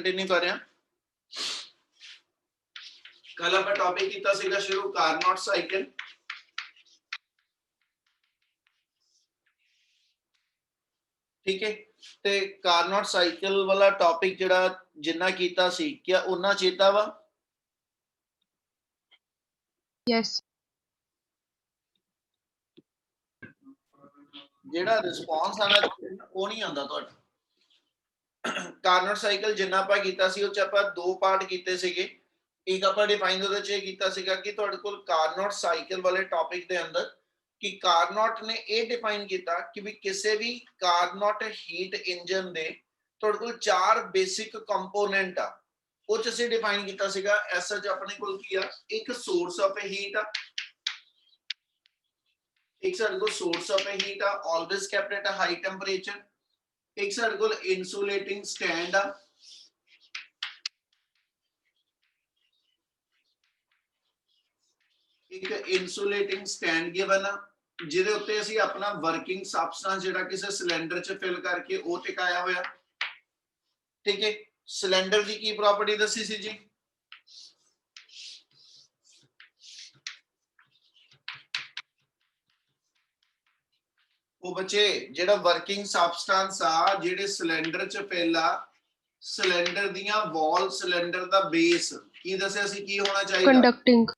Continue कर रहे हैं। कल आप टॉपिक किया सीगा शुरू कार्नोट साइकिल। ठीक है, ते कार्नोट साइकिल वाला टॉपिक जिहड़ा जिन्ना कीता सी क्या उन्ना चेता वा? यस। जिहड़ा रिस्पांस आना वो नहीं आंदा तुहाडा। कार्नोट साइकिल जिन्ना आपां कीता सी उह च आपां दो पार्ट कीते सीगे। एक आपां डिफाइन ਉਹਦੇ ਚ ਕੀਤਾ ਸੀਗਾ कि ਤੁਹਾਡੇ ਕੋਲ कार्नोट साइकिल वाले टॉपिक ਦੇ ਅੰਦਰ कि कार्नोट ने ਇਹ डिफाइन ਕੀਤਾ कि भी ਕਿਸੇ ਵੀ कार्नोट हीट इंजन ਦੇ ਤੁਹਾਡੇ ਕੋਲ ਚਾਰ ਬੇਸਿਕ ਕੰਪੋਨੈਂਟ ਆ ਉਹ ਚ ਅਸੀਂ डिफाइन ਕੀਤਾ ਸੀਗਾ। ਐਸ ਚ ਆਪਣੇ ਕੋਲ ਕੀ ਆ, ਇੱਕ ਸੋਰਸ ਆਫ ਹੀਟ ਆ, एक साइड को सोर्स ऑफ हीट आ always kept at a high temperature, एक साइड को इंसुलेटिंग स्टैंड आ, एक इंसुलेटिंग स्टैंड गिवन आ ਜਿਹਦੇ ਉੱਤੇ ਅਸੀਂ ਆਪਣਾ ਵਰਕਿੰਗ ਸਬਸਟੈਂਸ ਜਿਹੜਾ ਕਿਸੇ ਸਿਲੰਡਰ ਚ ਫਿਲ ਕਰਕੇ ਉਹ ਟਿਕਾਇਆ ਹੋਇਆ। ਠੀਕ ਹੈ, ਸਿਲੰਡਰ ਦੀ ਕੀ ਪ੍ਰੋਪਰਟੀ ਦੱਸੀ ਸੀ ਜੀ? ਉਹ ਬੱਚੇ ਜਿਹੜਾ ਵਰਕਿੰਗ ਸਬਸਟੈਂਸ ਆ ਜਿਹੜੇ ਸਿਲੰਡਰ ਚ ਫਿਲ ਆ, ਸਿਲੰਡਰ ਦੀਆਂ ਵਾਲ, ਸਿਲੰਡਰ ਦਾ ਬੇਸ ਕੀ ਦੱਸਿਆ ਸੀ ਕੀ ਹੋਣਾ ਚਾਹੀਦਾ? ਕੰਡਕਟਿੰਗ।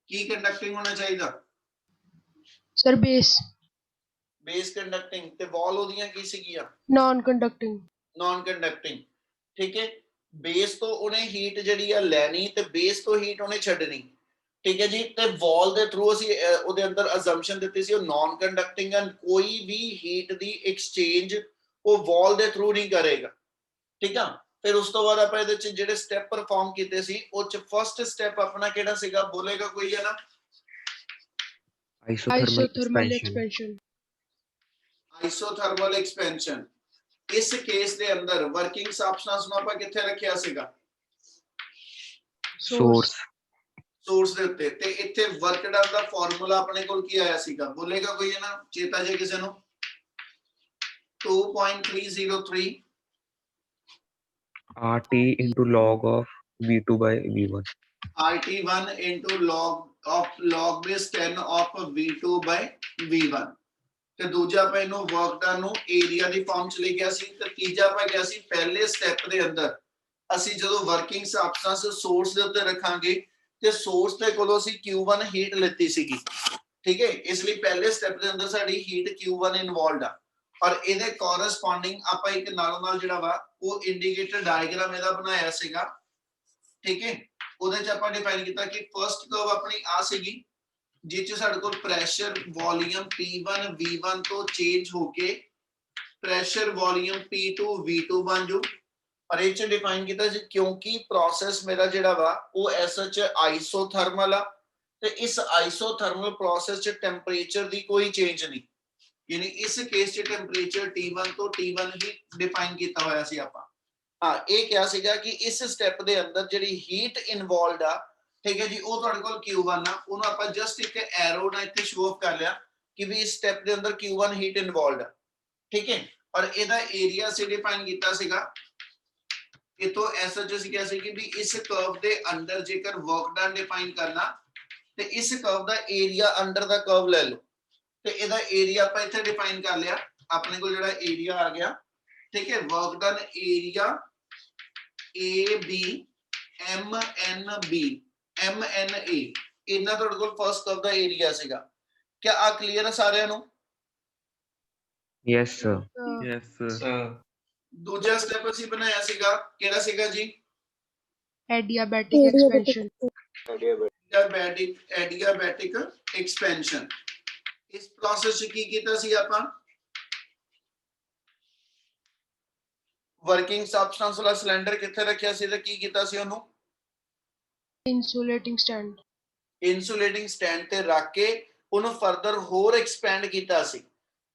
ਕੀ ਕੰਡਕਟਿੰਗ ਹੋਣਾ ਚਾਹੀਦਾ ਸਰ ਬੇਸ। ਬੇਸ ਕੰਡਕਟਿੰਗ ਤੇ ਵਾਲ ਉਹਦੀਆਂ ਕੀ ਸੀਗੀਆਂ? ਨਾਨ ਕੰਡਕਟਿੰਗ। ਨਾਨ ਕੰਡਕਟਿੰਗ। ਠੀਕ ਹੈ, ਬੇਸ ਤੋਂ ਉਹਨੇ ਹੀਟ ਜਿਹੜੀ ਆ ਲੈਣੀ ਤੇ ਬੇਸ ਤੋਂ ਹੀਟ ਉਹਨੇ ਛੱਡਣੀ। ਠੀਕ ਹੈ ਜੀ, ਤੇ ਵਾਲ ਦੇ ਥਰੂ ਅਸੀਂ ਉਹਦੇ ਅੰਦਰ ਅਜ਼ੰਪਸ਼ਨ ਦਿੱਤੀ ਸੀ ਉਹ ਨਾਨ ਕੰਡਕਟਿੰਗ ਐਂਡ ਕੋਈ ਵੀ ਹੀਟ ਦੀ ਐਕਸਚੇਂਜ ਉਹ ਵਾਲ ਦੇ ਥਰੂ ਨਹੀਂ ਕਰੇਗਾ। ਠੀਕ ਆ, ਫਿਰ ਉਸ ਤੋਂ ਬਾਅਦ ਆਪਾਂ ਇਹਦੇ ਚ ਜਿਹੜੇ ਸਟੈਪ ਪਰਫਾਰਮ ਕੀਤੇ ਸੀ ਉਹ ਚ ਫਰਸਟ ਸਟੈਪ ਆਪਣਾ ਕਿਹੜਾ ਸੀਗਾ? ਬੋਲੇਗਾ ਕੋਈ ਹੈ ਨਾ? ਆਈਸੋਥਰਮਲ ਐਕਸਪੈਂਸ਼ਨ। ਆਈਸੋਥਰਮਲ ਐਕਸਪੈਂਸ਼ਨ। ਇਸ ਕੇਸ ਦੇ ਅੰਦਰ ਵਰਕਿੰਗ ਸਬਸਟੈਂਸ ਨੂੰ ਆਪਾਂ ਕਿੱਥੇ ਰੱਖਿਆ ਸੀਗਾ? ਸੋਰਸ। सोर्स ਦੇ ਉੱਤੇ। ਤੇ ਇੱਥੇ ਵਰਕ ਡਨ ਦਾ ਫਾਰਮੂਲਾ ਆਪਣੇ ਕੋਲ ਕੀ ਆਇਆ ਸੀਗਾ? ਬੋਲੇਗਾ ਕੋਈ ਹੈ ਨਾ? ਚੇਤਾ ਜੇ ਕਿਸੇ ਨੂੰ? 2.303 RT into log of V2 by V1. RT1 into log base 10 of V2 by V1। ਤੇ ਦੂਜਾ ਆਪਾਂ ਇਹਨੂੰ ਵਰਕ ਡਨ ਨੂੰ ਏਰੀਆ ਦੀ ਫਾਰਮ ਚ ਲੈ ਗਿਆ ਸੀ। ਤੇ ਤੀਜਾ ਆਪਾਂ ਗਿਆ ਸੀ ਪਹਿਲੇ ਸਟੈਪ ਦੇ ਅੰਦਰ ਅਸੀਂ ਜਦੋਂ ਵਰਕਿੰਗ ਸਬਸਟੈਂਸ ਸੋਰਸ ਦੇ ਉੱਤੇ ਰੱਖਾਂਗੇ ਤੇ ਸੋਰਸ ਦੇ ਕੋਲੋਂ ਅਸੀਂ Q1 ਹੀਟ ਲੈਤੀ ਸੀਗੀ। ਠੀਕ ਹੈ, ਇਸ ਲਈ ਪਹਿਲੇ ਸਟੈਪ ਦੇ ਅੰਦਰ ਸਾਡੀ ਹੀਟ Q1 ਇਨਵੋਲਵਡ ਆ ਔਰ ਇਹਦੇ ਕੋਰਸਪੋਂਡਿੰਗ ਆਪਾਂ ਇੱਕ ਨਾਲ ਜਿਹੜਾ ਵਾ ਉਹ ਇੰਡੀਕੇਟਰ ਡਾਇਗਰਾਮ ਇਹਦਾ ਬਣਾਇਆ ਸੀਗਾ। ਠੀਕ ਹੈ, ਉਹਦੇ ਚ ਆਪਾਂ ਡਿਫਾਈਨ ਕੀਤਾ ਕਿ ਫਰਸਟ ਕਰਵ ਆਪਣੀ ਆ ਸੀਗੀ ਜਿਸ ਚ ਸਾਡੇ ਕੋਲ ਪ੍ਰੈਸ਼ਰ ਵੋਲੀਅਮ P1 V1 ਤੋਂ ਚੇਂਜ ਹੋ ਕੇ ਪ੍ਰੈਸ਼ਰ ਵੋਲੀਅਮ P2 V2 ਬਣ ਜੂ। और ਇਹ ਚ डिफाइन ਕੀਤਾ ਸੀ ਕਿਉਂਕਿ ਪ੍ਰੋਸੈਸ ਮੇਰਾ ਜਿਹੜਾ ਵਾ ਉਹ ਐਸਐਚ ਆਈਸੋਥਰਮਲ ਆ ਤੇ ਇਸ ਆਈਸੋਥਰਮਲ ਪ੍ਰੋਸੈਸ ਚ ਟੈਂਪਰੇਚਰ ਦੀ ਕੋਈ ਚੇਂਜ ਨਹੀਂ, ਯਾਨੀ ਇਸ ਕੇਸ ਚ ਟੈਂਪਰੇਚਰ T1 ਤੋਂ T1 ਹੀ ਡਿਫਾਈਨ ਕੀਤਾ ਹੋਇਆ ਸੀ ਆਪਾਂ। ਹਾਂ, ਇਹ ਕਿਹਾ ਸੀਗਾ ਕਿ ਇਸ ਸਟੈਪ ਦੇ ਅੰਦਰ ਜਿਹੜੀ ਹੀਟ ਇਨਵੋਲਵਡ ਆ, ਠੀਕ ਹੈ ਜੀ, ਉਹ ਤੁਹਾਡੇ ਕੋਲ Q1 ਆ, ਉਹਨੂੰ ਆਪਾਂ ਜਸਟ ਇੱਕ ਐਰੋ ਨਾਲ ਇੱਥੇ ਸ਼ੋ ਆਫ ਕਰ ਲਿਆ ਕਿ ਵੀ ਇਸ ਸਟੈਪ ਦੇ ਅੰਦਰ Q1 ਹੀਟ ਇਨਵੋਲਵਡ ਆ। ਠੀਕ ਹੈ, ਔਰ ਇਹਦਾ ਏਰੀਆ ਸੀ ਡਿਫਾਈਨ ਕੀਤਾ ਸੀਗਾ इतो ऐसा जो क्या सी कि भी इस कर्व दे अंदर जेकर वर्क डन डिफाइन करना ते इस कर्व दा एरिया अंडर दा कर्व ले लो ते एदा एरिया ਆਪਾਂ ਇੱਥੇ डिफाइन कर लिया। अपने को ਜਿਹੜਾ एरिया आ गया, ठीक है, work done area AB MNB MNA ਇਹਨਾਂ ਤੁਹਾਡੇ ਕੋਲ ਫਰਸਟ कर्व ਦਾ एरिया ਸੀਗਾ। क्या आ क्लियर है ਸਾਰਿਆਂ ਨੂੰ? Yes sir. Yes sir. ਦੂਜਾ ਸਟੈਪ ਅਸੀਂ ਬਣਾਇਆ ਸੀਗਾ ਕਿਹੜਾ ਸੀਗਾ ਜੀ? ਐਡੀਆਬੈਟਿਕ ਐਕਸਪੈਂਸ਼ਨ। ਐਡੀਆਬੈਟਿਕ ਐਕਸਪੈਂਸ਼ਨ। ਇਸ ਪ੍ਰੋਸੈਸ ਚ ਕੀ ਕੀਤਾ ਸੀ ਆਪਾਂ? ਵਰਕਿੰਗ ਸਬਸਟੈਂਸ ਵਾਲਾ ਸਿਲੰਡਰ ਕਿੱਥੇ ਰੱਖਿਆ ਸੀ ਤੇ ਕੀ ਕੀਤਾ ਸੀ ਉਹਨੂੰ? ਇਨਸੂਲੇਟਿੰਗ ਸਟੈਂਡ। ਇਨਸੂਲੇਟਿੰਗ ਸਟੈਂਡ ਤੇ ਰੱਖ ਕੇ ਉਹਨੂੰ ਫਰਦਰ ਹੋਰ ਐਕਸਪੈਂਡ ਕੀਤਾ ਸੀ।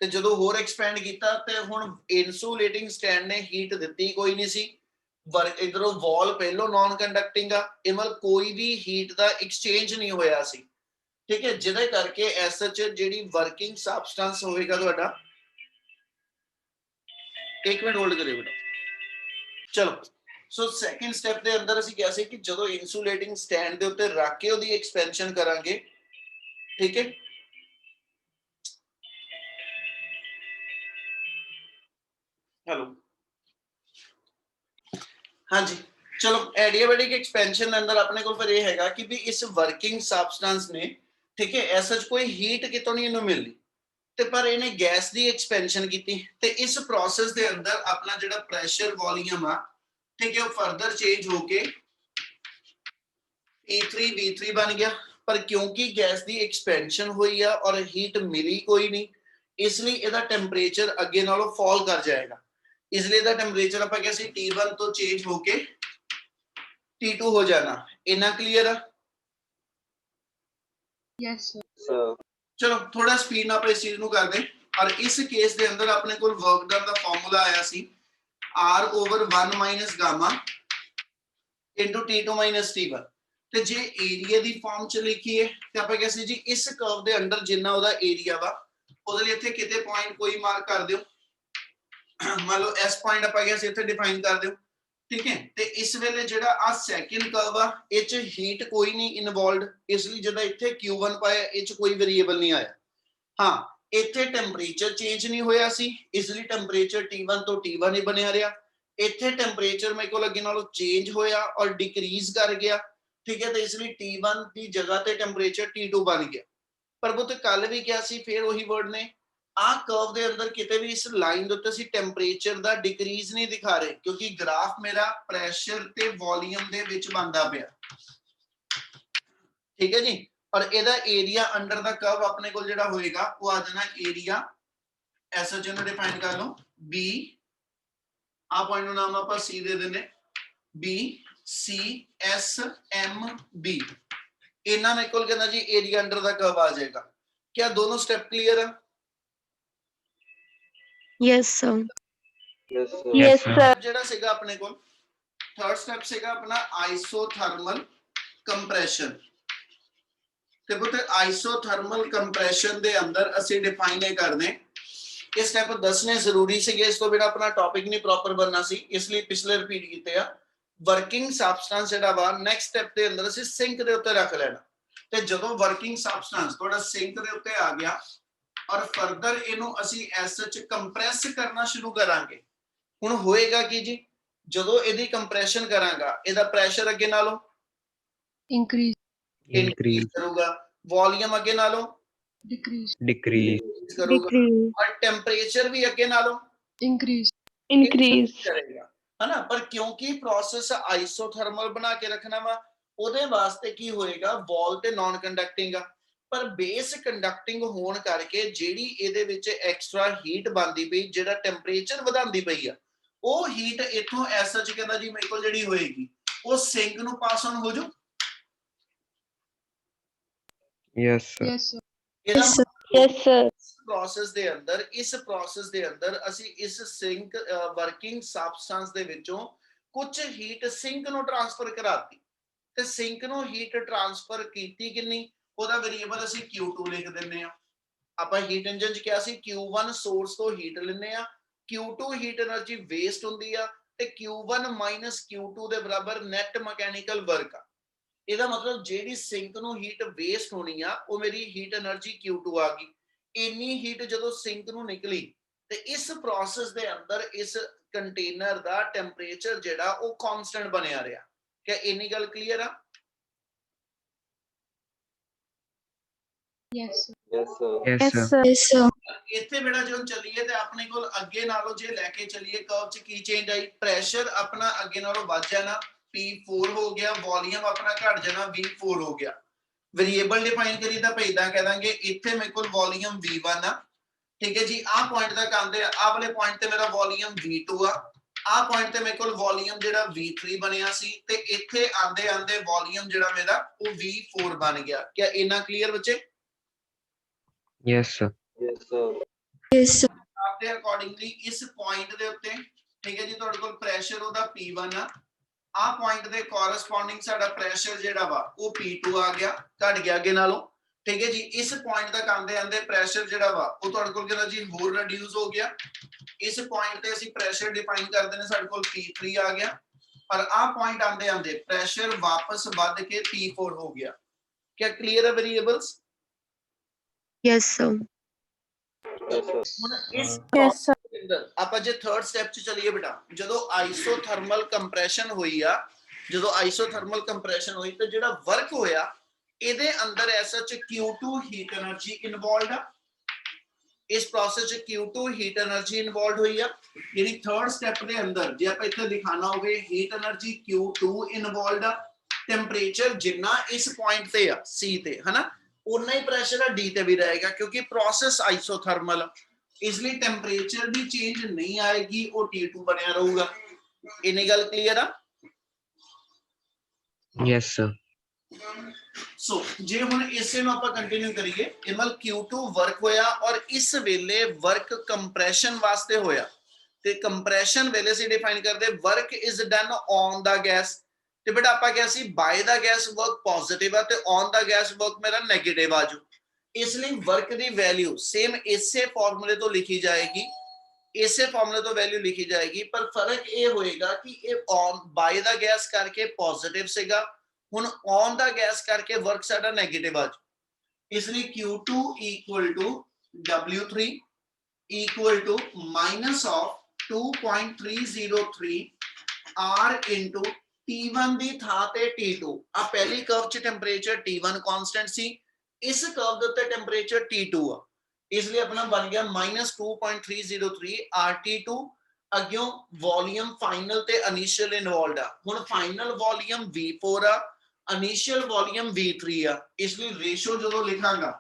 ਤੇ ਜਦੋਂ ਹੋਰ ਐਕਸਪੈਂਡ ਕੀਤਾ ਤੇ ਹੁਣ ਇਨਸੂਲੇਟਿੰਗ ਸਟੈਂਡ ਨੇ ਹੀਟ ਦਿੱਤੀ ਕੋਈ ਨਹੀਂ ਸੀ। ਇਧਰੋਂ ਵਾਲ ਪਹਿਲੋਂ ਨਾਨ ਕੰਡਕਟਿੰਗ ਆ, ਇਹ ਮਤਲਬ ਕੋਈ ਵੀ ਹੀਟ ਦਾ ਐਕਸਚੇਂਜ ਨਹੀਂ ਹੋਇਆ ਸੀ। ਠੀਕ ਹੈ, ਜਿਹਦੇ ਕਰਕੇ ਐਸਐਚ ਜਿਹੜੀ ਵਰਕਿੰਗ ਸਬਸਟੈਂਸ ਹੋਏਗਾ ਤੁਹਾਡਾ, ਇੱਕ ਮਿੰਟ ਹੋਲਡ ਕਰਿਓ ਬੇਟਾ। ਚਲੋ ਸੋ ਸੈਕੰਡ ਸਟੈਪ ਦੇ ਅੰਦਰ ਅਸੀਂ ਕਿਹਾ ਸੀ ਕਿ ਜਦੋਂ ਇਨਸੂਲੇਟਿੰਗ ਸਟੈਂਡ ਦੇ ਉੱਤੇ ਰੱਖ ਕੇ ਉਹਦੀ ਐਕਸਪੈਂਸ਼ਨ ਕਰਾਂਗੇ, ਠੀਕ ਹੈ। ਹੈਲੋ, ਹਾਂਜੀ ਚਲੋ ਐਡੀਆਬੈਟਿਕ ਐਕਸਪੈਂਸ਼ਨ ਦੇ ਅੰਦਰ ਆਪਣੇ ਕੋਲ ਫਿਰ ਇਹ ਹੈਗਾ ਕਿ ਵੀ ਇਸ ਵਰਕਿੰਗ ਸਬਸਟੈਂਸ ਨੇ, ਠੀਕ ਹੈ, ਐਸਾ ਕੋਈ ਹੀਟ ਕਿਤੋਂ ਨਹੀਂ ਇਹਨੂੰ ਮਿਲਦੀ, ਤੇ ਪਰ ਇਹਨੇ ਗੈਸ ਦੀ ਐਕਸਪੈਂਸ਼ਨ ਕੀਤੀ ਤੇ ਇਸ ਪ੍ਰੋਸੈਸ ਦੇ ਅੰਦਰ ਆਪਣਾ ਜਿਹੜਾ ਪ੍ਰੈਸ਼ਰ ਵੋਲੀਅਮ ਆ, ਠੀਕ ਹੈ, ਉਹ ਫਰਦਰ ਚੇਂਜ ਹੋ ਕੇ P3 V3 ਬਣ ਗਿਆ। ਪਰ ਕਿਉਂਕਿ ਗੈਸ ਦੀ ਐਕਸਪੈਂਸ਼ਨ ਹੋਈ ਆ ਔਰ ਹੀਟ ਮਿਲੀ ਕੋਈ ਨਹੀਂ, ਇਸ ਲਈ ਇਹਦਾ ਟੈਂਪਰੇਚਰ ਅੱਗੇ ਨਾਲੋਂ ਫਾਲ ਕਰ ਜਾਏਗਾ। ਇਸ ਲਈ ਇਹਦਾ ਟੈਂਪਰੇਚਰ ਆਪਾਂ ਕਿਹਾ ਸੀ T1 ਤੋਂ ਚੇਂਜ ਹੋ ਕੇ T2 ਹੋ ਜਾਣਾ। ਇੰਨਾ ਕਲੀਅਰ ਆ? Yes, sir. ਚਲੋ ਥੋੜਾ ਸਪੀਡ ਨਾਲ ਆਪਾਂ ਇਸ ਚੀਜ਼ ਨੂੰ ਕਰਦੇ। ਔਰ ਇਸ ਕੇਸ ਦੇ ਅੰਦਰ ਆਪਣੇ ਕੋਲ ਵਰਕ ਡਨ ਦਾ ਫਾਰਮੂਲਾ ਆਇਆ ਸੀ R/1 - ਗਾਮਾ T2 - T1। ਤੇ ਜੇ ਏਰੀਆ ਦੀ ਫਾਰਮ ਚ ਲਿਖੀਏ ਤੇ ਆਪਾਂ ਕਿਹਾ ਸੀ ਜੀ ਇਸ ਕਰਵ ਦੇ ਅੰਦਰ ਜਿੰਨਾ ਉਹਦਾ ਏਰੀਆ ਵਾ ਉਹਦੇ ਲਈ ਇੱਥੇ ਕਿਤੇ ਪੁਆਇੰਟ ਕੋਈ ਮਾਰਕ ਕਰ ਦਿਓ। ਮੰਨ ਲਓ S ਪੁਆਇੰਟ ਆਪਾਂ ਕਿਹਾ ਸੀ ਇੱਥੇ ਡਿਫਾਈਨ ਕਰ ਦਿਓ, ਠੀਕ ਹੈ। ਤੇ ਇਸ ਵੇਲੇ ਜਿਹੜਾ ਆ ਸੈਕਿੰਡ ਕਰਵ ਆ ਇਹ ਚ ਹੀਟ ਕੋਈ ਨਹੀਂ ਇਨਵੋਲਵਡ, ਇਸ ਲਈ ਜਦੋਂ ਇੱਥੇ Q1 ਪਾਇਆ ਇਹ ਚ ਕੋਈ ਵੇਰੀਏਬਲ ਨਹੀਂ ਆਇਆ। ਹਾਂ, ਇੱਥੇ ਟੈਂਪਰੇਚਰ ਚੇਂਜ ਨਹੀਂ ਹੋਇਆ ਸੀ, ਇਸ ਲਈ ਟੈਂਪਰੇਚਰ T1 ਤੋਂ T1 ਹੀ ਬਣਿਆ ਰਿਹਾ। ਇੱਥੇ ਟੈਂਪਰੇਚਰ ਮੇਰੇ ਕੋਲ ਅੱਗੇ ਨਾਲੋਂ ਚੇਂਜ ਹੋਇਆ ਔਰ ਡਿਕਰੀਜ਼ ਕਰ ਗਿਆ, ਠੀਕ ਹੈ, ਤੇ ਇਸ ਲਈ T1 ਦੀ ਜਗ੍ਹਾ ਤੇ ਟੈਂਪਰੇਚਰ T2 ਬਣ ਗਿਆ। ਪਰ ਉਹ ਤੇ ਕੱਲ ਵੀ ਕਿਹਾ ਸੀ, ਫਿਰ ਉਹੀ ਵਰਡ ਨੇ, ਆਹ ਕਰਵ ਦੇ ਅੰਦਰ ਕਿਤੇ ਵੀ ਇਸ ਲਾਈਨ ਦੇ ਉੱਤੇ ਅਸੀਂ ਟੈਂਪਰੇਚਰ ਦਾ ਡਿਕਰੀਜ਼ ਨਹੀਂ ਦਿਖਾ ਰਹੇ ਕਿਉਂਕਿ ਗ੍ਰਾਫ ਮੇਰਾ ਪ੍ਰੈਸ਼ਰ ਤੇ ਵੋਲੀਅਮ ਦੇ ਵਿੱਚ ਬਣਦਾ ਪਿਆ, ਠੀਕ ਹੈ ਜੀ। ਔਰ ਇਹਦਾ ਏਰੀਆ ਅੰਡਰ ਦਾ ਕਰਵ ਆਪਣੇ ਕੋਲ ਜਿਹੜਾ ਹੋਏਗਾ ਉਹ ਆ ਜਾਣਾ ਏਰੀਆ, ਐਸਾ ਜਿਹਨੂੰ ਡਿਫਾਈਨ ਕਰ ਲਓ B, ਆ ਪੁਆਇੰਟ ਨੂੰ ਨਾਮ ਆਪਾਂ C ਦੇ ਦਿੰਨੇ, BCSMB। ਇਹਨਾਂ ਮੇਰੇ ਕੋਲ ਕਹਿੰਦਾ ਜੀ ਏਰੀਆ ਅੰਡਰ ਦਾ ਕਰਵ ਆ ਜਾਏਗਾ। क्या दोनों स्टेप क्लियर है? Yes, sir. Yes, sir. ਜਿਹੜਾ ਸੀਗਾ ਆਪਣੇ ਕੋਲ ਥਰਡ ਸਟੈਪ ਸੀਗਾ ਆਪਣਾ ਆਈਸੋਥਰਮਲ ਕੰਪਰੈਸ਼ਨ। ਤੇ ਪੁੱਤ ਆਈਸੋਥਰਮਲ ਕੰਪਰੈਸ਼ਨ ਦੇ ਅੰਦਰ ਅਸੀਂ ਡਿਫਾਈਨ ਇਹ ਕਰਦੇ, ਇਹ ਸਟੈਪ ਦੱਸਣੇ ਜ਼ਰੂਰੀ ਸੀਗੇ, ਇਸ ਤੋਂ ਬਿਨਾ ਆਪਣਾ ਟੌਪਿਕ ਨਹੀਂ ਪ੍ਰੋਪਰ ਬਣਨਾ ਸੀ, ਇਸ ਲਈ ਪਿਛਲੇ ਰਿਪੀਟ ਕੀਤੇ ਆ। ਵਰਕਿੰਗ ਸਬਸਟੈਂਸ ਜਿਹੜਾ ਵਾ ਨੈਕਸਟ ਸਟੈਪ ਦੇ ਅੰਦਰ ਅਸੀਂ ਸਿੰਕ ਦੇ ਉੱਤੇ ਰੱਖ ਲੈਣਾ। ਤੇ ਜਦੋਂ ਵਰਕਿੰਗ ਸਬਸਟੈਂਸ ਤੁਹਾਡਾ ਸਿੰਕ ਦੇ ਉੱਤੇ ਆ ਗਿਆ ਔਰ ਫਰਦਰ ਇਹਨੂੰ ਅਸੀਂ ਐਸ ਚ ਕੰਪਰੈਸ ਕਰਨਾ ਸ਼ੁਰੂ ਕਰਾਂਗੇ। ਹੁਣ ਹੋਏਗਾ ਕੀ ਜੀ, ਜਦੋਂ ਇਹਦੀ ਕੰਪਰੈਸ਼ਨ ਕਰਾਂਗਾ ਇਹਦਾ ਪ੍ਰੈਸ਼ਰ ਅੱਗੇ ਨਾਲੋਂ increase ਕਰੂਗਾ, ਵੋਲੀਅਮ ਅੱਗੇ ਨਾਲੋਂ decrease ਕਰੂਗਾ ਔਰ ਟੈਂਪਰੇਚਰ ਵੀ ਅੱਗੇ ਨਾਲੋਂ increase ਕਰੇਗਾ, ਹਨਾ। ਪਰ ਕਿਉਂਕਿ ਪ੍ਰੋਸੈਸ ਆਈਸੋਥਰਮਲ ਬਣਾ ਕੇ ਰੱਖਣਾ ਵਾ, ਉਹਦੇ ਵਾਸਤੇ ਕੀ ਹੋਏਗਾ, ਵਾਲ ਤੇ ਨਾਨ ਕੰਡਕਟਿੰਗ ਆ, ਪਰ ਬੇਸ ਕੰਡਕਟਿੰਗ ਹੋਣ ਕਰਕੇ ਜਿਹੜੀ ਇਹਦੇ ਵਿੱਚ ਐਕਸਟਰਾ ਹੀਟ ਬਣਦੀ ਪਈ, ਜਿਹੜਾ ਟੈਂਪਰੇਚਰ ਵਧਾਉਂਦੀ ਪਈ ਆ, ਉਹ ਹੀਟ ਇਥੋਂ ਐਸ ਚ ਕਹਿੰਦਾ ਜੀ ਮੇਰੇ ਕੋਲ ਜਿਹੜੀ ਹੋਏਗੀ ਉਹ ਸਿੰਕ ਨੂੰ ਪਾਸ ਆਨ ਹੋ ਜੂ। yes sir Yes, sir. Process ਦੇ ਅੰਦਰ, ਇਸ ਪ੍ਰੋਸੈਸ ਦੇ ਅੰਦਰ ਅਸੀਂ ਇਸ ਸਿੰਕ ਵਰਕਿੰਗ ਸਬਸਟੈਂਸ ਦੇ ਵਿੱਚੋਂ ਕੁਝ ਹੀਟ ਸਿੰਕ ਨੂੰ ਟ੍ਰਾਂਸਫਰ ਕਰਾਤੀ, ਤੇ ਸਿੰਕ ਨੂੰ ਹੀਟ ਟ੍ਰਾਂਸਫਰ ਕੀਤੀ ਕਿੰਨੀ, ਉਹਦਾ ਵੇਰੀਏਬਲ ਅਸੀਂ Q2 ਲਿਖ ਦਿੰਨੇ ਆ। ਆਪਾਂ ਹੀਟ ਇੰਜਨ ਚ ਕਿਹਾ ਸੀ Q1 ਸੋਰਸ ਤੋਂ ਹੀਟ ਲੈਨੇ ਆ, Q2 ਹੀਟ એનર્ਜੀ ਵੇਸਟ ਹੁੰਦੀ ਆ, ਤੇ Q1 - Q2 ਦੇ ਬਰਾਬਰ ਨੈਟ ਮਕੈਨੀਕਲ ਵਰਕ ਆ। ਇਹਦਾ ਮਤਲਬ ਜਿਹੜੀ ਸਿੰਕ ਨੂੰ ਹੀਟ ਵੇਸਟ ਹੋਣੀ ਆ ਉਹ ਮੇਰੀ ਹੀਟ એનર્ਜੀ Q2 ਆ ਗਈ। ਇੰਨੀ ਹੀਟ ਜਦੋਂ ਸਿੰਕ ਨੂੰ ਨਿਕਲੀ ਤੇ ਇਸ ਪ੍ਰੋਸੈਸ ਦੇ ਅੰਦਰ ਇਸ ਕੰਟੇਨਰ ਦਾ ਟੈਂਪਰੇਚਰ ਜਿਹੜਾ ਉਹ ਕਾਂਸਟੈਂਟ ਬਣਿਆ ਰਿਹਾ। ਕਿ ਇੰਨੀ ਗੱਲ ਕਲੀਅਰ ਆ? yes Yes, sir. ਇੱਥੇ ਬੇੜਾ ਜਦੋਂ ਚੱਲੀਏ ਤੇ ਆਪਣੇ ਕੋਲ ਅੱਗੇ ਨਾਲੋਂ ਜੇ ਲੈ ਕੇ ਚੱਲੀਏ ਕਰਵ ਚ ਕੀ ਚੇਂਜ ਆਈ, ਪ੍ਰੈਸ਼ਰ ਆਪਣਾ ਅੱਗੇ ਨਾਲੋਂ ਵੱਧ ਜਾਣਾ, P4 ਹੋ ਗਿਆ, ਵੋਲੀਅਮ ਆਪਣਾ ਘਟ ਜਾਣਾ, V4 ਹੋ ਗਿਆ। ਵੇਰੀਏਬਲ ਡਿਫਾਈਨ ਕਰੀ ਤਾਂ ਭੇਜਦਾ ਕਹਿ ਦਾਂਗੇ ਇੱਥੇ ਮੇਰੇ ਕੋਲ ਵੋਲੀਅਮ V1 ਆ, ਠੀਕ ਹੈ ਜੀ। ਆਹ ਪੁਆਇੰਟ ਤੱਕ ਆਉਂਦੇ ਆ, ਆਹ ਵਾਲੇ ਪੁਆਇੰਟ ਤੇ ਮੇਰਾ ਵੋਲੀਅਮ V2 ਆ, ਆਹ ਪੁਆਇੰਟ ਤੇ ਮੇਰੇ ਕੋਲ ਵੋਲੀਅਮ ਜਿਹੜਾ V3 ਬਣਿਆ ਸੀ, ਤੇ ਇੱਥੇ ਆਂਦੇ ਆਂਦੇ ਵੋਲੀਅਮ ਜਿਹੜਾ ਮੇਰਾ ਉਹ V4 ਬਣ ਗਿਆ। ਕਿਆ ਇੰਨਾ ਕਲੀਅਰ ਬੱਚੇ? yes sir Yes, sir. ਆਪਦੇ ਅਕੋਰਡਿੰਗਲੀ ਇਸ ਪੁਆਇੰਟ ਦੇ ਉੱਤੇ, ਠੀਕ ਹੈ ਜੀ, ਤੁਹਾਡੇ ਕੋਲ ਪ੍ਰੈਸ਼ਰ ਉਹਦਾ P1 ਆ, ਆਹ ਪੁਆਇੰਟ ਦੇ ਕੋਰਸਪੋਂਡਿੰਗ ਸਾਡਾ ਪ੍ਰੈਸ਼ਰ ਜਿਹੜਾ ਵਾ ਉਹ P2 ਆ ਗਿਆ, ਘਟ ਗਿਆ ਅੱਗੇ ਨਾਲੋਂ, ठीक है जी। इस पॉइंट तक आंदे आंदे प्रेशर जिहड़ा वा वो तुहाडे कोल कहंदा जी होर रिड्यूस हो गया। इस पॉइंट ते ਅਸੀਂ प्रेशर डिफाइन करदे ने ਸਾਡੇ कोल P3 आ गया और आ पॉइंट आंदे आंदे प्रेशर वापस बढ़ के P4 हो गया। क्या क्लियर है वेरिएबल्स? Yes, sir. ਹੁਣ ਇਸ Yes, sir. process ਦੇ ਅੰਦਰ ਆਪਾਂ ਜੇ ਥਰਡ ਸਟੈਪ 'ਚ ਚਲੀਏ ਬੇਟਾ, ਜਦੋਂ ਆਈਸੋਥਰਮਲ ਕੰਪਰੈਸ਼ਨ ਹੋਈ ਆ, ਜਦੋਂ ਆਈਸੋਥਰਮਲ ਕੰਪਰੈਸ਼ਨ ਹੋਈ ਤੇ ਜਿਹੜਾ ਵਰਕ ਹੋਇਆ ਇਹਦੇ ਅੰਦਰ ਐਸਾ ਚ Q2 ਹੀਟ એનર્ਜੀ ਇਨਵੋਲਵਡ ਆ। ਇਸ ਪ੍ਰੋਸੈਸ ਚ Q2 ਹੀਟ એનર્ਜੀ ਇਨਵੋਲਵਡ ਹੋਈ ਆ। ਯਾਨੀ ਥਰਡ ਸਟੈਪ ਦੇ ਅੰਦਰ ਜੇ ਆਪਾਂ ਇੱਥੇ ਦਿਖਾਣਾ ਹੋਵੇ ਹੀਟ એનર્ਜੀ Q2 ਇਨਵੋਲਵਡ ਆ। ਟੈਂਪਰੇਚਰ ਜਿੰਨਾ ਇਸ ਪੁਆਇੰਟ ਤੇ ਆ C ਤੇ ਹਨਾ उन्ना ही प्रेशर है D ते भी रहेगा क्योंकि प्रोसेस आइसोथर्मल इसलिए टेंपरेचर भी चेंज नहीं आएगी और T2 बनया रहूगा। इन्नी गल क्लियर है? Yes, sir. सो जे हुण इसे नु आपां कंटिन्यू करिए इमल Q2 वर्क होया और इस वेले वर्क कंप्रेशन वास्ते होया ते कंप्रेशन वेले से डिफाइन करदे work is done on the gas ਤੇ ਬੇਟਾ ਆਪਾਂ ਕਿਹਾ ਸੀ ਬਾਈ ਦਾ ਗੈਸ ਵਰਕ ਪੋਜ਼ਿਟਿਵ ਆ ਤੇ ਔਨ ਦਾ ਗੈਸ ਵਰਕ ਮੇਰਾ ਨੈਗੇਟਿਵ ਆ ਜੂ। ਇਸ ਲਈ ਵਰਕ ਦੀ ਵੈਲਿਊ ਸੇਮ ਇਸੇ ਫਾਰਮੂਲੇ ਤੋਂ ਲਿਖੀ ਜਾਏਗੀ, ਇਸੇ ਫਾਰਮੂਲੇ ਤੋਂ ਵੈਲਿਊ ਲਿਖੀ ਜਾਏਗੀ ਪਰ ਫਰਕ ਇਹ ਹੋਏਗਾ ਕਿ ਇਹ ਔਨ ਬਾਈ ਦਾ ਗੈਸ ਕਰਕੇ ਪੋਜ਼ਿਟਿਵ ਸੀਗਾ, ਹੁਣ ਔਨ ਦਾ ਗੈਸ ਕਰਕੇ ਵਰਕ ਸਾਡਾ ਨੈਗੇਟਿਵ ਆ ਜੂ। ਇਸ ਲਈ Q2 equal to W3 equal to minus of 2.303 R into T1 ਦੀ ਥਾਂ ਤੇ T2 ਆ ਪਹਿਲੀ ਕਰਵ ਚ ਟੈਂਪਰੇਚਰ T1 ਕਾਂਸਟੈਂਟ ਸੀ, ਇਸ ਕਰਵ ਦੇ ਉੱਤੇ ਟੈਂਪਰੇਚਰ T2 ਆ, ਇਸ ਲਈ ਆਪਣਾ ਬਣ ਗਿਆ -2.303 RT2। ਅੱਗਿਓਂ ਵੋਲੀਅਮ ਫਾਈਨਲ ਤੇ ਇਨੀਸ਼ੀਅਲ ਇਨਵੋਲਵਡ ਆ। ਹੁਣ ਫਾਈਨਲ ਵੋਲੀਅਮ V4 ਆ, ਇਨੀਸ਼ੀਅਲ ਵੋਲੀਅਮ V3 ਆ, ਇਸ ਲਈ ਰੇਸ਼ੋ ਜਦੋਂ ਲਿਖਾਂਗਾ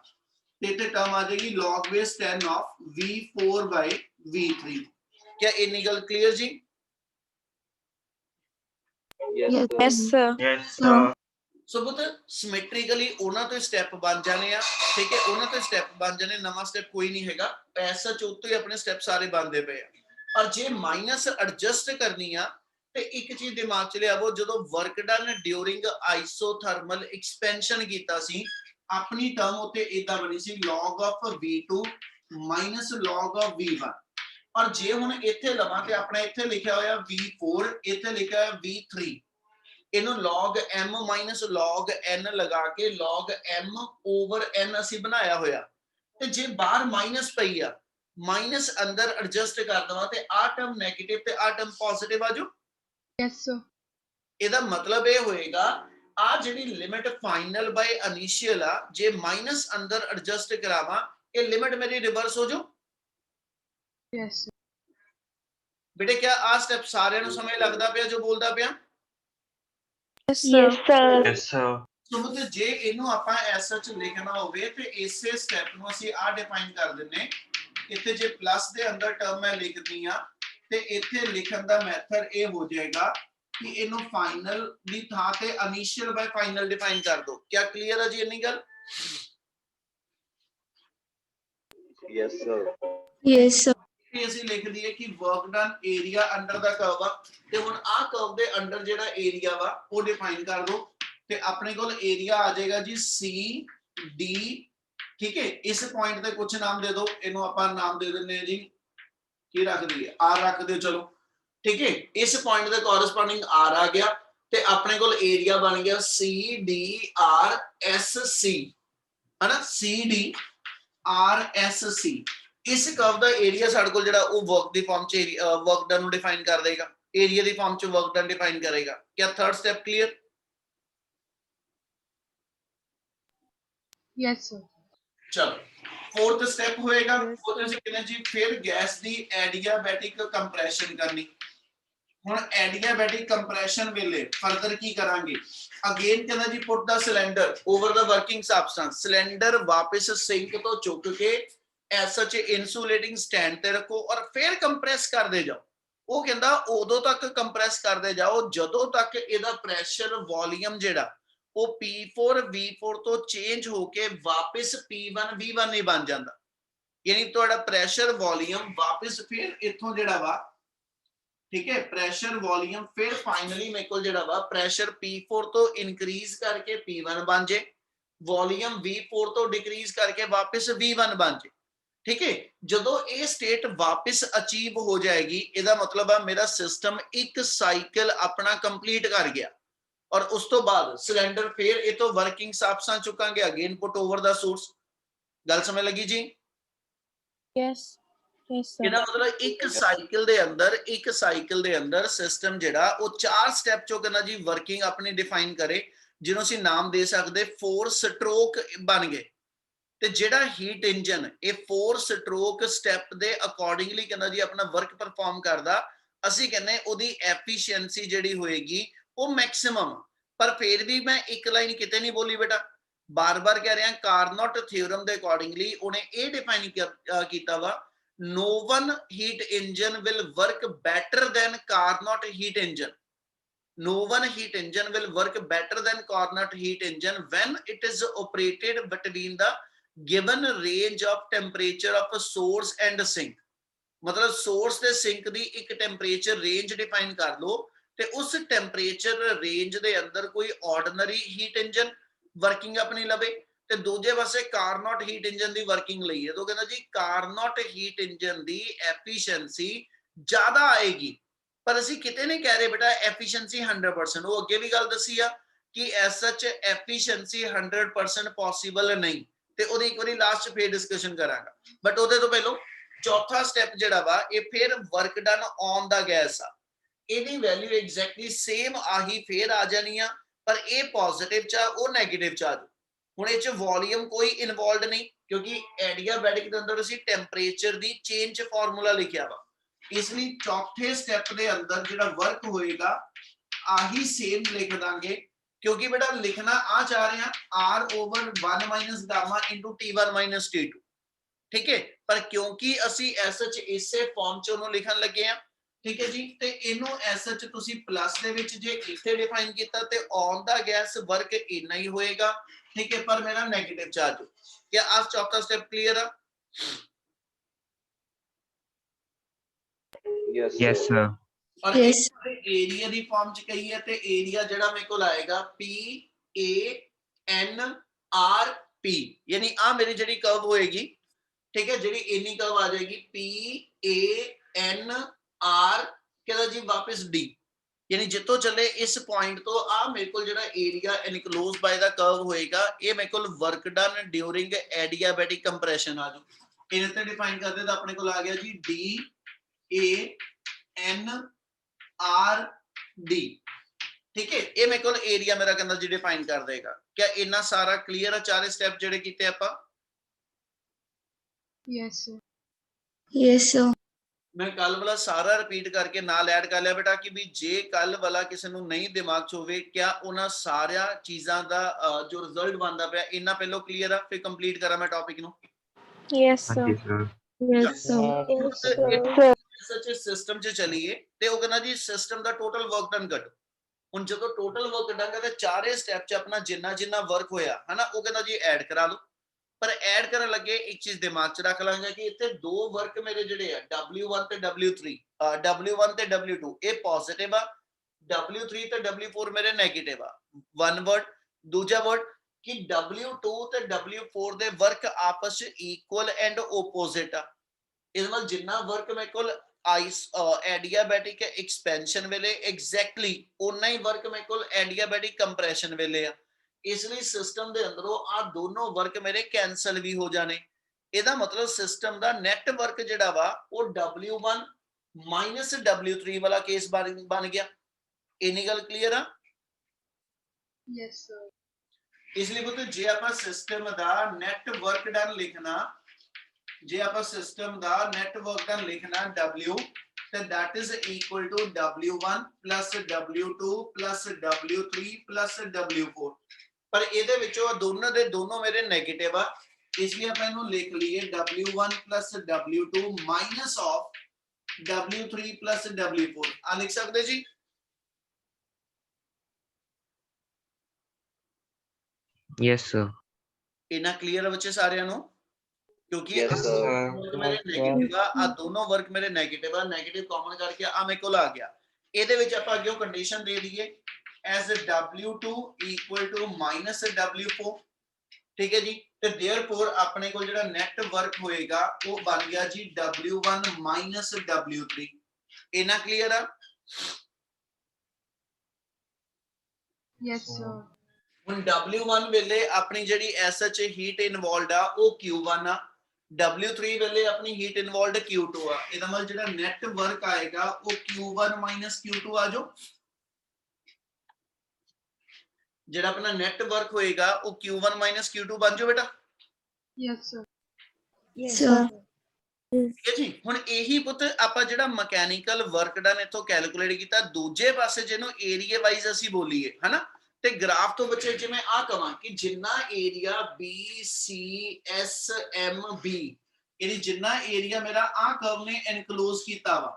ਤੇ ਇੱਥੇ ਟਰਮ ਆ ਜਾਏਗੀ log base 10 of V4 by V3। क्या इतनी गल क्लियर जी? Yes, sir. Yes, sir. ਸੋ ਬੁੱਤ ਸਿਮੈਟ੍ਰਿਕਲੀ ਉਹਨਾਂ ਤੋਂ ਸਟੈਪ ਬਣ ਜਾਣੇ ਆ। ਠੀਕ ਹੈ, ਉਹਨਾਂ ਤੋਂ ਸਟੈਪ ਬਣ ਜਾਣੇ, ਨਵਾਂ ਸਟੈਪ ਕੋਈ ਨਹੀਂ ਹੈਗਾ। ਐਸਾ ਚੌਥੋਂ ਹੀ ਆਪਣੇ ਸਟੈਪ ਸਾਰੇ ਬਣਦੇ ਪਏ ਆ। ਔਰ ਜੇ ਮਾਈਨਸ ਐਡਜਸਟ ਕਰਨੀ ਆ ਤੇ ਇੱਕ ਚੀਜ਼ ਦਿਮਾਗ 'ਚ ਲਿਆਵੋ, ਜਦੋਂ ਵਰਕ ਡਨ ਡਿਊਰਿੰਗ ਆਈਸੋਥਰਮਲ ਐਕਸਪੈਂਸ਼ਨ ਕੀਤਾ ਸੀ ਆਪਣੀ ਟਰਮ ਉੱਤੇ ਇਦਾਂ ਬਣੀ ਸੀ log of V2 minus log of V1। ਔਰ ਜੇ ਹੁਣ ਇੱਥੇ ਲਵਾਂ ਤੇ ਆਪਣਾ ਇੱਥੇ ਲਿਖਿਆ ਹੋਇਆ V4, ਇੱਥੇ ਲਿਖਿਆ ਹੋਇਆ V3, ਇਹਨੂੰ log m minus log n ਲਗਾ ਕੇ log m over n ਅਸੀਂ ਬਣਾਇਆ ਹੋਇਆ। ਤੇ ਜੇ ਬਾਹਰ ਮਾਈਨਸ ਪਈ ਆ, ਮਾਈਨਸ ਅੰਦਰ ਐਡਜਸਟ ਕਰ ਦਵਾਂ ਤੇ ਆ ਟਰਮ ਨੈਗੇਟਿਵ ਤੇ ਆ ਟਰਮ ਪੋਜ਼ਿਟਿਵ ਆ ਜਾਓ। Yes, sir. ਇਹਦਾ ਮਤਲਬ ਇਹ ਹੋਏਗਾ ਆ ਜਿਹੜੀ ਲਿਮਿਟ ਫਾਈਨਲ ਬਾਈ ਇਨੀਸ਼ੀਅਲ ਆ, ਜੇ ਮਾਈਨਸ ਅੰਦਰ ਐਡਜਸਟ ਕਰਾਵਾਂ ਇਹ ਲਿਮਿਟ ਮੇਰੀ ਰਿਵਰਸ ਹੋ ਜਾਓ। Yes, sir. ਬੇਟੇ ਕਿਆ ਆ ਸਟੈਪ ਸਾਰਿਆਂ ਨੂੰ ਸਮਝ ਲੱਗਦਾ ਪਿਆ ਜੋ ਬੋਲਦਾ ਪਿਆ? Yes, sir. yes, sir. ਸੋ ਤੇ ਜੇ ਇਹਨੂੰ ਆਪਾਂ ਐਸ ਸੱਚ ਲਿਖਣਾ ਹੋਵੇ ਤੇ ਇਸੇ ਸਟੈਪ ਨੂੰ ਅਸੀਂ ਆ ਡਿਫਾਈਨ ਕਰ ਦਿੰਨੇ। ਇੱਥੇ ਜੇ ਪਲੱਸ ਦੇ ਅੰਦਰ ਟਰਮ ਮੈਂ ਲਿਖਦੀ ਆ ਤੇ ਇੱਥੇ ਲਿਖਣ ਦਾ ਮੈਥਡ ਇਹ ਹੋ ਜਾਏਗਾ ਕਿ ਇਹਨੂੰ ਫਾਈਨਲ ਦੀ ਥਾਂ ਤੇ ਇਨੀਸ਼ੀਅਲ ਬਾਈ ਫਾਈਨਲ ਡਿਫਾਈਨ ਕਰ ਦੋ। ਕੀ ਕਲੀਅਰ ਹੈ ਜੀ ਇੰਨੀ ਗੱਲ? Yes, sir. Yes, sir. ਅਸੀਂ ਲਿਖ ਦਈਏ ਕਿ ਵਰਕ ਡਨ ਏਰੀਆ ਅੰਡਰ ਦਾ ਕਰਵ ਆ ਤੇ ਹੁਣ ਆ ਕਰਵ ਦੇ ਅੰਡਰ ਜਿਹੜਾ ਏਰੀਆ ਵਾ ਉਹ ਡਿਫਾਈਨ ਕਰ ਦੋ ਤੇ ਆਪਣੇ ਕੋਲ ਏਰੀਆ ਆ ਜਾਏਗਾ ਜੀ CD। ਠੀਕ ਹੈ, ਇਸ ਪੁਆਇੰਟ ਤੇ ਕੁਝ ਨਾਮ ਦੇ ਦਿਓ, ਇਹਨੂੰ ਆਪਾਂ ਨਾਮ ਦੇ ਦਿੰਨੇ ਆ ਜੀ, ਕੀ ਰੱਖ ਦਈਏ R ਰੱਖ ਦਿਓ ਚਲੋ। ਠੀਕ ਹੈ, ਇਸ ਪੁਆਇੰਟ ਦੇ ਕੋਰਸਪੋਂਡਿੰਗ R ਆ ਗਿਆ ਤੇ ਆਪਣੇ ਕੋਲ ਏਰੀਆ ਬਣ ਗਿਆ CDRSC ਹਨਾ, CDRSC। ਇਸ ਕਰਵ ਦਾ ਏਰੀਆ ਸਾਡੇ ਕੋਲ ਜਿਹੜਾ ਉਹ ਵਰਕ ਦੀ ਫਾਰਮ ਚ ਵਰਕ ਡਨ ਨੂੰ ਡਿਫਾਈਨ ਕਰ ਦੇਗਾ, ਏਰੀਆ ਦੀ ਫਾਰਮ ਚ ਵਰਕ ਡਨ ਡਿਫਾਈਨ ਕਰੇਗਾ। क्या third step clear? Yes, sir. चलो फोर्थ स्टेप होएगा, ਉਹਦੇ ਵਿੱਚ ਕਿਹਨੇ ਜੀ ਫਿਰ ਗੈਸ ਦੀ ਐਡੀਆਬੈਟਿਕ ਕੰਪਰੈਸ਼ਨ ਕਰਨੀ। ਹੁਣ ਐਡੀਆਬੈਟਿਕ ਕੰਪਰੈਸ਼ਨ ਵੇਲੇ ਫਰਦਰ ਕੀ ਕਰਾਂਗੇ? ਅਗੇਨ ਕਹਿੰਦਾ ਜੀ ਪੁੱਟ ਦਾ ਸਿਲੰਡਰ ਓਵਰ ਦਾ ਵਰਕਿੰਗ ਸਬਸਟੈਂਸ, ਸਿਲੰਡਰ ਵਾਪਸ ਸਿੰਕ ਤੋਂ ਚੁੱਕ ਕੇ ਐਸ ਸੱਚ ਇਨਸੂਲੇਟਿੰਗ ਸਟੈਂਡ ਤੇ ਰੱਖੋ ਔਰ ਫਿਰ ਕੰਪਰੈਸ ਕਰਦੇ ਜਾਓ। ਉਹ ਕਹਿੰਦਾ ਉਦੋਂ ਤੱਕ ਕੰਪਰੈਸ ਕਰਦੇ ਜਾਓ ਜਦੋਂ ਤੱਕ ਇਹਦਾ ਪ੍ਰੈਸ਼ਰ ਵੋਲੀਅਮ ਜਿਹੜਾ ਉਹ P4 V4 ਤੋਂ ਚੇਂਜ ਹੋ ਕੇ ਵਾਪਸ P1 V1 ਨਹੀਂ ਬਣ ਜਾਂਦਾ। ਯਾਨੀ ਤੁਹਾਡਾ ਪ੍ਰੈਸ਼ਰ ਵੋਲੀਅਮ ਵਾਪਸ ਫਿਰ ਇੱਥੋਂ ਜਿਹੜਾ ਵਾ, ਠੀਕ ਹੈ, ਪ੍ਰੈਸ਼ਰ ਵੋਲੀਅਮ ਫਿਰ ਫਾਈਨਲੀ ਮੇਰੇ ਕੋਲ ਜਿਹੜਾ ਵਾ ਪ੍ਰੈਸ਼ਰ P4 ਤੋਂ ਇਨਕਰੀਜ਼ ਕਰਕੇ P1 ਬਣ ਜੇ वॉल्यूम V4 तो डिक्रीज करके वापस V1 बन जाए। ठीक है, ਜਦੋਂ ਇਹ ਸਟੇਟ ਵਾਪਸ ਅਚੀਵ ਹੋ ਜਾਏਗੀ ਇਹਦਾ ਮਤਲਬ ਆ ਮੇਰਾ ਸਿਸਟਮ ਇੱਕ ਸਾਈਕਲ ਆਪਣਾ ਕੰਪਲੀਟ ਕਰ ਗਿਆ ਔਰ ਉਸ ਤੋਂ ਬਾਅਦ ਸਿਲੰਡਰ ਫੇਰ ਇਹ ਤੋਂ ਵਰਕਿੰਗ ਸਾਪਸਾਂ ਚੁੱਕਾਂਗੇ ਅਗੇਨ ਪੁੱਟ ਓਵਰ ਦਾ ਸੋਰਸ। ਗੱਲ ਸਮਝ ਲੱਗੀ ਜੀ? Yes. Yes, sir. ਇਹਦਾ ਮਤਲਬ ਇੱਕ ਸਾਈਕਲ ਦੇ ਅੰਦਰ ਸਿਸਟਮ ਜਿਹੜਾ ਉਹ 4 ਸਟੈਪ ਚੋਂ ਕਹਿੰਦਾ ਜੀ ਵਰਕਿੰਗ ਆਪਣੀ ਡਿਫਾਈਨ ਕਰੇ, ਜਿਹਨੂੰ ਅਸੀਂ ਨਾਮ ਦੇ ਸਕਦੇ 4 ਸਟ੍ਰੋਕ ਬਣ ਗਏ। ਤੇ ਜਿਹੜਾ ਹੀਟ ਇੰਜਨ ਇਹ 4 ਸਟ੍ਰੋਕ ਸਟੈਪ ਦੇ ਅਕੋਰਡਿੰਗਲੀ ਕਹਿੰਦਾ ਜੀ ਆਪਣਾ ਵਰਕ ਪਰਫਾਰਮ ਕਰਦਾ, ਅਸੀਂ ਕਹਿੰਦੇ ਉਹਦੀ ਐਫੀਸ਼ੀਐਂਸੀ ਜਿਹੜੀ ਹੋਏਗੀ ਉਹ ਮੈਕਸਿਮਮ। ਪਰ ਫਿਰ ਵੀ ਮੈਂ ਇੱਕ ਲਾਈਨ ਕਿਤੇ ਨਹੀਂ ਬੋਲੀ ਬੇਟਾ, ਬਾਰ-ਬਾਰ ਕਹਿ ਰਿਹਾ ਕਾਰਨੋਟ ਥਿਓਰਮ ਦੇ ਅਕੋਰਡਿੰਗਲੀ ਉਹਨੇ ਇਹ ਡਿਫਾਈਨ ਕੀਤਾ ਵਾ no one heat engine will work better than Carnot heat engine. No one heat engine will work better than Carnot heat engine when it is operated between the given range of temperature of a source and sink. मतलब source ਤੇ sink ਦੀ ਇੱਕ temperature range define ਕਰ ਲਓ ਤੇ ਉਸ temperature range ਦੇ ਅੰਦਰ ਕੋਈ ordinary heat engine working ਆਪਣੀ ਲਵੇ ਤੇ ਦੂਜੇ ਪਾਸੇ ਕਾਰਨੋਟ ਹੀਟ ਇੰਜਨ ਦੀ ਵਰਕਿੰਗ ਲਈ ਹੈ ਤਾਂ ਕਹਿੰਦਾ ਜੀ ਕਾਰਨੋਟ ਹੀਟ ਇੰਜਨ ਦੀ ਐਫੀਸ਼ੀਐਂਸੀ ਜ਼ਿਆਦਾ ਆਏਗੀ। ਪਰ ਅਸੀਂ ਕਿਤੇ ਨਹੀਂ ਕਹਿ ਰਹੇ ਬੇਟਾ ਐਫੀਸ਼ੀਐਂਸੀ 100%, ਉਹ ਅੱਗੇ ਵੀ ਗੱਲ ਦੱਸੀ ਆ ਕਿ ਐਸ ਸੱਚ ਐਫੀਸ਼ੀਐਂਸੀ 100% ਪੋਸੀਬਲ ਨਹੀਂ ਤੇ ਉਹਦੀ ਇੱਕ ਵਾਰੀ ਲਾਸਟ ਫੇਰ ਡਿਸਕਸ਼ਨ ਕਰਾਂਗਾ। ਬਟ ਉਹਦੇ ਤੋਂ ਪਹਿਲਾਂ ਚੌਥਾ ਸਟੈਪ ਜਿਹੜਾ ਵਾ ਇਹ ਫੇਰ work done on the gas ਆ, ਇਹਦੀ ਵੈਲਿਊ ਐਗਜ਼ੈਕਟਲੀ ਸੇਮ ਆਹੀ ਫੇਰ ਆ ਜਾਣੀ ਆ, ਪਰ ਇਹ ਪੋਜ਼ਿਟਿਵ ਚ ਆ ਉਹ ਨੈਗੇਟਿਵ ਚ ਆ ਜਾਊ। ਹੁਣ ਇਹ ਚ ਵੋਲੀਅਮ ਕੋਈ ਇਨਵੋਲਵਡ ਨਹੀਂ ਕਿਉਂਕਿ ਐਡੀਆਬੈਟਿਕ ਦੇ ਅੰਦਰ ਅਸੀਂ ਟੈਂਪਰੇਚਰ ਦੀ ਚੇਂਜ ਫਾਰਮੂਲਾ ਲਿਖਿਆ ਵਾ, ਇਸ ਲਈ ਚੌਥੇ ਸਟੈਪ ਦੇ ਅੰਦਰ ਜਿਹੜਾ ਵਰਕ ਹੋਏਗਾ ਆਹੀ ਸੇਮ ਲਿਖ ਦਾਂਗੇ ਕਿਉਂਕਿ ਬੇਟਾ ਲਿਖਣਾ ਆ ਚਾਹ ਰਹੇ ਆ R over 1 minus gamma into T1 minus T2। ਠੀਕ ਹੈ, ਪਰ ਕਿਉਂਕਿ ਅਸੀਂ ਐਸਐਚ ਇਸੇ ਫਾਰਮ ਚ ਉਹਨੂੰ ਲਿਖਣ ਲੱਗੇ ਆ। ਠੀਕ ਹੈ ਜੀ, ਤੇ ਇਹਨੂੰ ਐਸਐਚ ਤੁਸੀਂ ਪਲੱਸ ਦੇ ਵਿੱਚ ਜੇ ਇੱਥੇ ਡਿਫਾਈਨ ਕੀਤਾ ਤੇ ਔਨ ਦਾ ਗੈਸ ਵਰਕ ਇੰਨਾ ਹੀ ਹੋਏਗਾ। ठीक है, पर मेरा नेगेटिव चार्ज हो। क्या आज चौथा स्टेप क्लियर है? Yes, sir. और Yes. एरिया दी फॉर्म च कही है ते एरिया जेड़ा मेरे को आएगा P A N R P, यानी आ मेरी जेड़ी कर्व होएगी। ठीक है, जेड़ी इन्नी कर्व आ जाएगी P A N R कहदा जी वापस D, यानी जितों चले इस पॉइंट तो आ मेरे को जेड़ा area enclosed by the curve होएगा ये मेरे को work done during adiabatic compression आ जाओ इन्हें ते डिफाइन कर दे तो अपने को आ गया जी D A N R D। ठीक है, ये मेरे को एरिया मेरा कहंदा जी डिफाइन कर देगा। क्या इतना सारा क्लियर है? चारे स्टेप जेड़े कीते आपां? Yes, sir. Yes, sir. मैं कल वाला सारा रिपीट करके नाल ऐड कर लिया बेटा कि भी जे कल वाला किसी ਨੂੰ नहीं दिमाग च होवे क्या ਉਹਨਾਂ ਸਾਰਿਆਂ ਚੀਜ਼ਾਂ ਦਾ ਜੋ ਰਿਜ਼ਲਟ ਬਣਦਾ ਪਿਆ ਇੰਨਾ ਪਹਿਲਾਂ ਕਲੀਅਰ ਆ ਫਿਰ ਕੰਪਲੀਟ ਕਰਾਂ ਮੈਂ ਟੌਪਿਕ ਨੂੰ। Yes, sir. Yes, sir. Yes, sir. ਸੱਚ ਸਿਸਟਮ 'ਚ ਚਲੀਏ ਤੇ ਉਹ ਕਹਿੰਦਾ ਜੀ ਸਿਸਟਮ ਦਾ ਟੋਟਲ ਵਰਕ ਡਨ ਕੱਢੋ। ਹੁਣ ਜਦੋਂ ਟੋਟਲ ਵਰਕ ਡਨ ਕਰਦਾ ਚਾਰੇ ਸਟੈਪ 'ਚ ਆਪਣਾ ਜਿੰਨਾ ਵਰਕ ਹੋਇਆ ਹਨਾ ਉਹ ਕਹਿੰਦਾ ਜੀ ਐਡ ਕਰਾ ਲਓ। पर ऐड करन लगे एक चीज दिमाग च रख लांगे कि इत्थे दो वर्क मेरे जिहड़े आ W1 ते W3 W1 ते W2 ये पॉजिटिव आ W3 ते W4 मेरे नेगेटिव आ। वन वर्ड दूजा वर्ड कि W2 ते W4 दे वर्क आपस च इक्वल एंड ओपोजिट आ। इस नाल जिन्ना वर्क मेरे कोल आइस एडियाबैटिक एक्सपेंशन वेले एग्जैक्टली उन्ना ही वर्क मेरे कोल एडियाबैटिक कंप्रेशन वेले आ। इसलिए सिस्टम दे अंदरों आ दोनों वर्क मेरे कैंसल भी हो जाने। ਇਹਦਾ ਮਤਲਬ ਸਿਸਟਮ ਦਾ ਨੈਟ ਵਰਕ ਜਿਹੜਾ ਵਾ ਉਹ W1 ਮਾਈਨਸ W3 ਵਾਲਾ ਕੇਸ ਬਣ ਗਿਆ। ਇੰਨੀ ਗੱਲ ਕਲੀਅਰ ਆ? Yes, sir. ਇਸ ਲਈ ਬੁੱਧ ਜੇ ਆਪਾਂ ਸਿਸਟਮ ਦਾ ਨੈਟ ਵਰਕ ਡਨ ਲਿਖਣਾ ਜੇ ਆਪਾਂ ਸਿਸਟਮ ਦਾ ਨੈਟ ਵਰਕ ਡਨ ਲਿਖਣਾ W ਤੇ that is equal to W1 plus W2 plus W3 plus W4। पर ਇਹਦੇ ਵਿੱਚੋਂ ਦੋਨੋਂ ਦੇ ਦੋਨੋਂ ਮੇਰੇ 네ਗੇਟਿਵ ਆ ਇਸ ਲਈ ਆਪਾਂ ਇਹਨੂੰ ਲਿਖ ਲਈਏ W1 plus W2 minus of W3 plus W4 ਆ ਲਿਖ ਸਕਦੇ ਜੀ? Yes, sir. इना क्लियर बच्चे सारे नु क्योंकि Yes, वर्क मेरे नेगेटिव आ दोनों वर्क मेरे नेगेटिव आ नेगेटिव कॉमन करके आ मेरे को आ गया ਇਹਦੇ ਵਿੱਚ ਆਪਾਂ ਅੱਗੇ ਕੰਡੀਸ਼ਨ ਦੇ ਦਈਏ as W2 equal to minus W4 ठीक है जी। ਤੇ therefore ਆਪਣੇ ਕੋਲ ਜਿਹੜਾ ਨੈਟ ਵਰਕ ਹੋਏਗਾ ਉਹ ਬਣ ਗਿਆ ਜੀ W1 minus W3 ਇਹਨਾਂ ਕਲੀਅਰ ਆ। Yes, sir. ਹੁਣ W1 ਵੇਲੇ ਆਪਣੀ ਜਿਹੜੀ SH ਹੀਟ ਇਨਵੋਲਵਡ ਆ ਉਹ Q1 ਆ, W3 ਵੇਲੇ ਆਪਣੀ ਹੀਟ ਇਨਵੋਲਵਡ Q2 ਆ। ਇਹਦਾ ਮਤਲਬ ਜਿਹੜਾ ਨੈਟ ਵਰਕ ਆਏਗਾ ਉਹ Q1 minus Q2 ਆ ਜੋ ਜਿਹੜਾ ਆਪਣਾ ਨੈਟ ਵਰਕ ਹੋਏਗਾ ਉਹ Q1 minus Q2 ਬਣ ਜਾਓ ਬੇਟਾ। Yes, sir. Yes, sir. ਠੀਕ ਹੈ ਜੀ। ਹੁਣ ਇਹੀ ਪੁੱਤ ਆਪਾਂ ਜਿਹੜਾ ਮਕੈਨੀਕਲ ਵਰਕ ਡਨ ਇਥੋਂ ਕੈਲਕੂਲੇਟ ਕੀਤਾ, ਦੂਜੇ ਪਾਸੇ ਜਿਹਨੂੰ ਏਰੀਆ ਵਾਈਜ਼ ਅਸੀਂ ਬੋਲੀਏ ਹਨਾ, ਤੇ ਗ੍ਰਾਫ ਤੋਂ ਬੱਚੇ ਜਿਵੇਂ ਆ ਕਵਾਂ ਕਿ ਜਿੰਨਾ ਏਰੀਆ BCSMB ਇਹਦੀ ਜਿੰਨਾ ਏਰੀਆ ਮੇਰਾ ਆ ਕਰਵ ਨੇ ਐਨਕਲੋਜ਼ ਕੀਤਾ ਵਾ,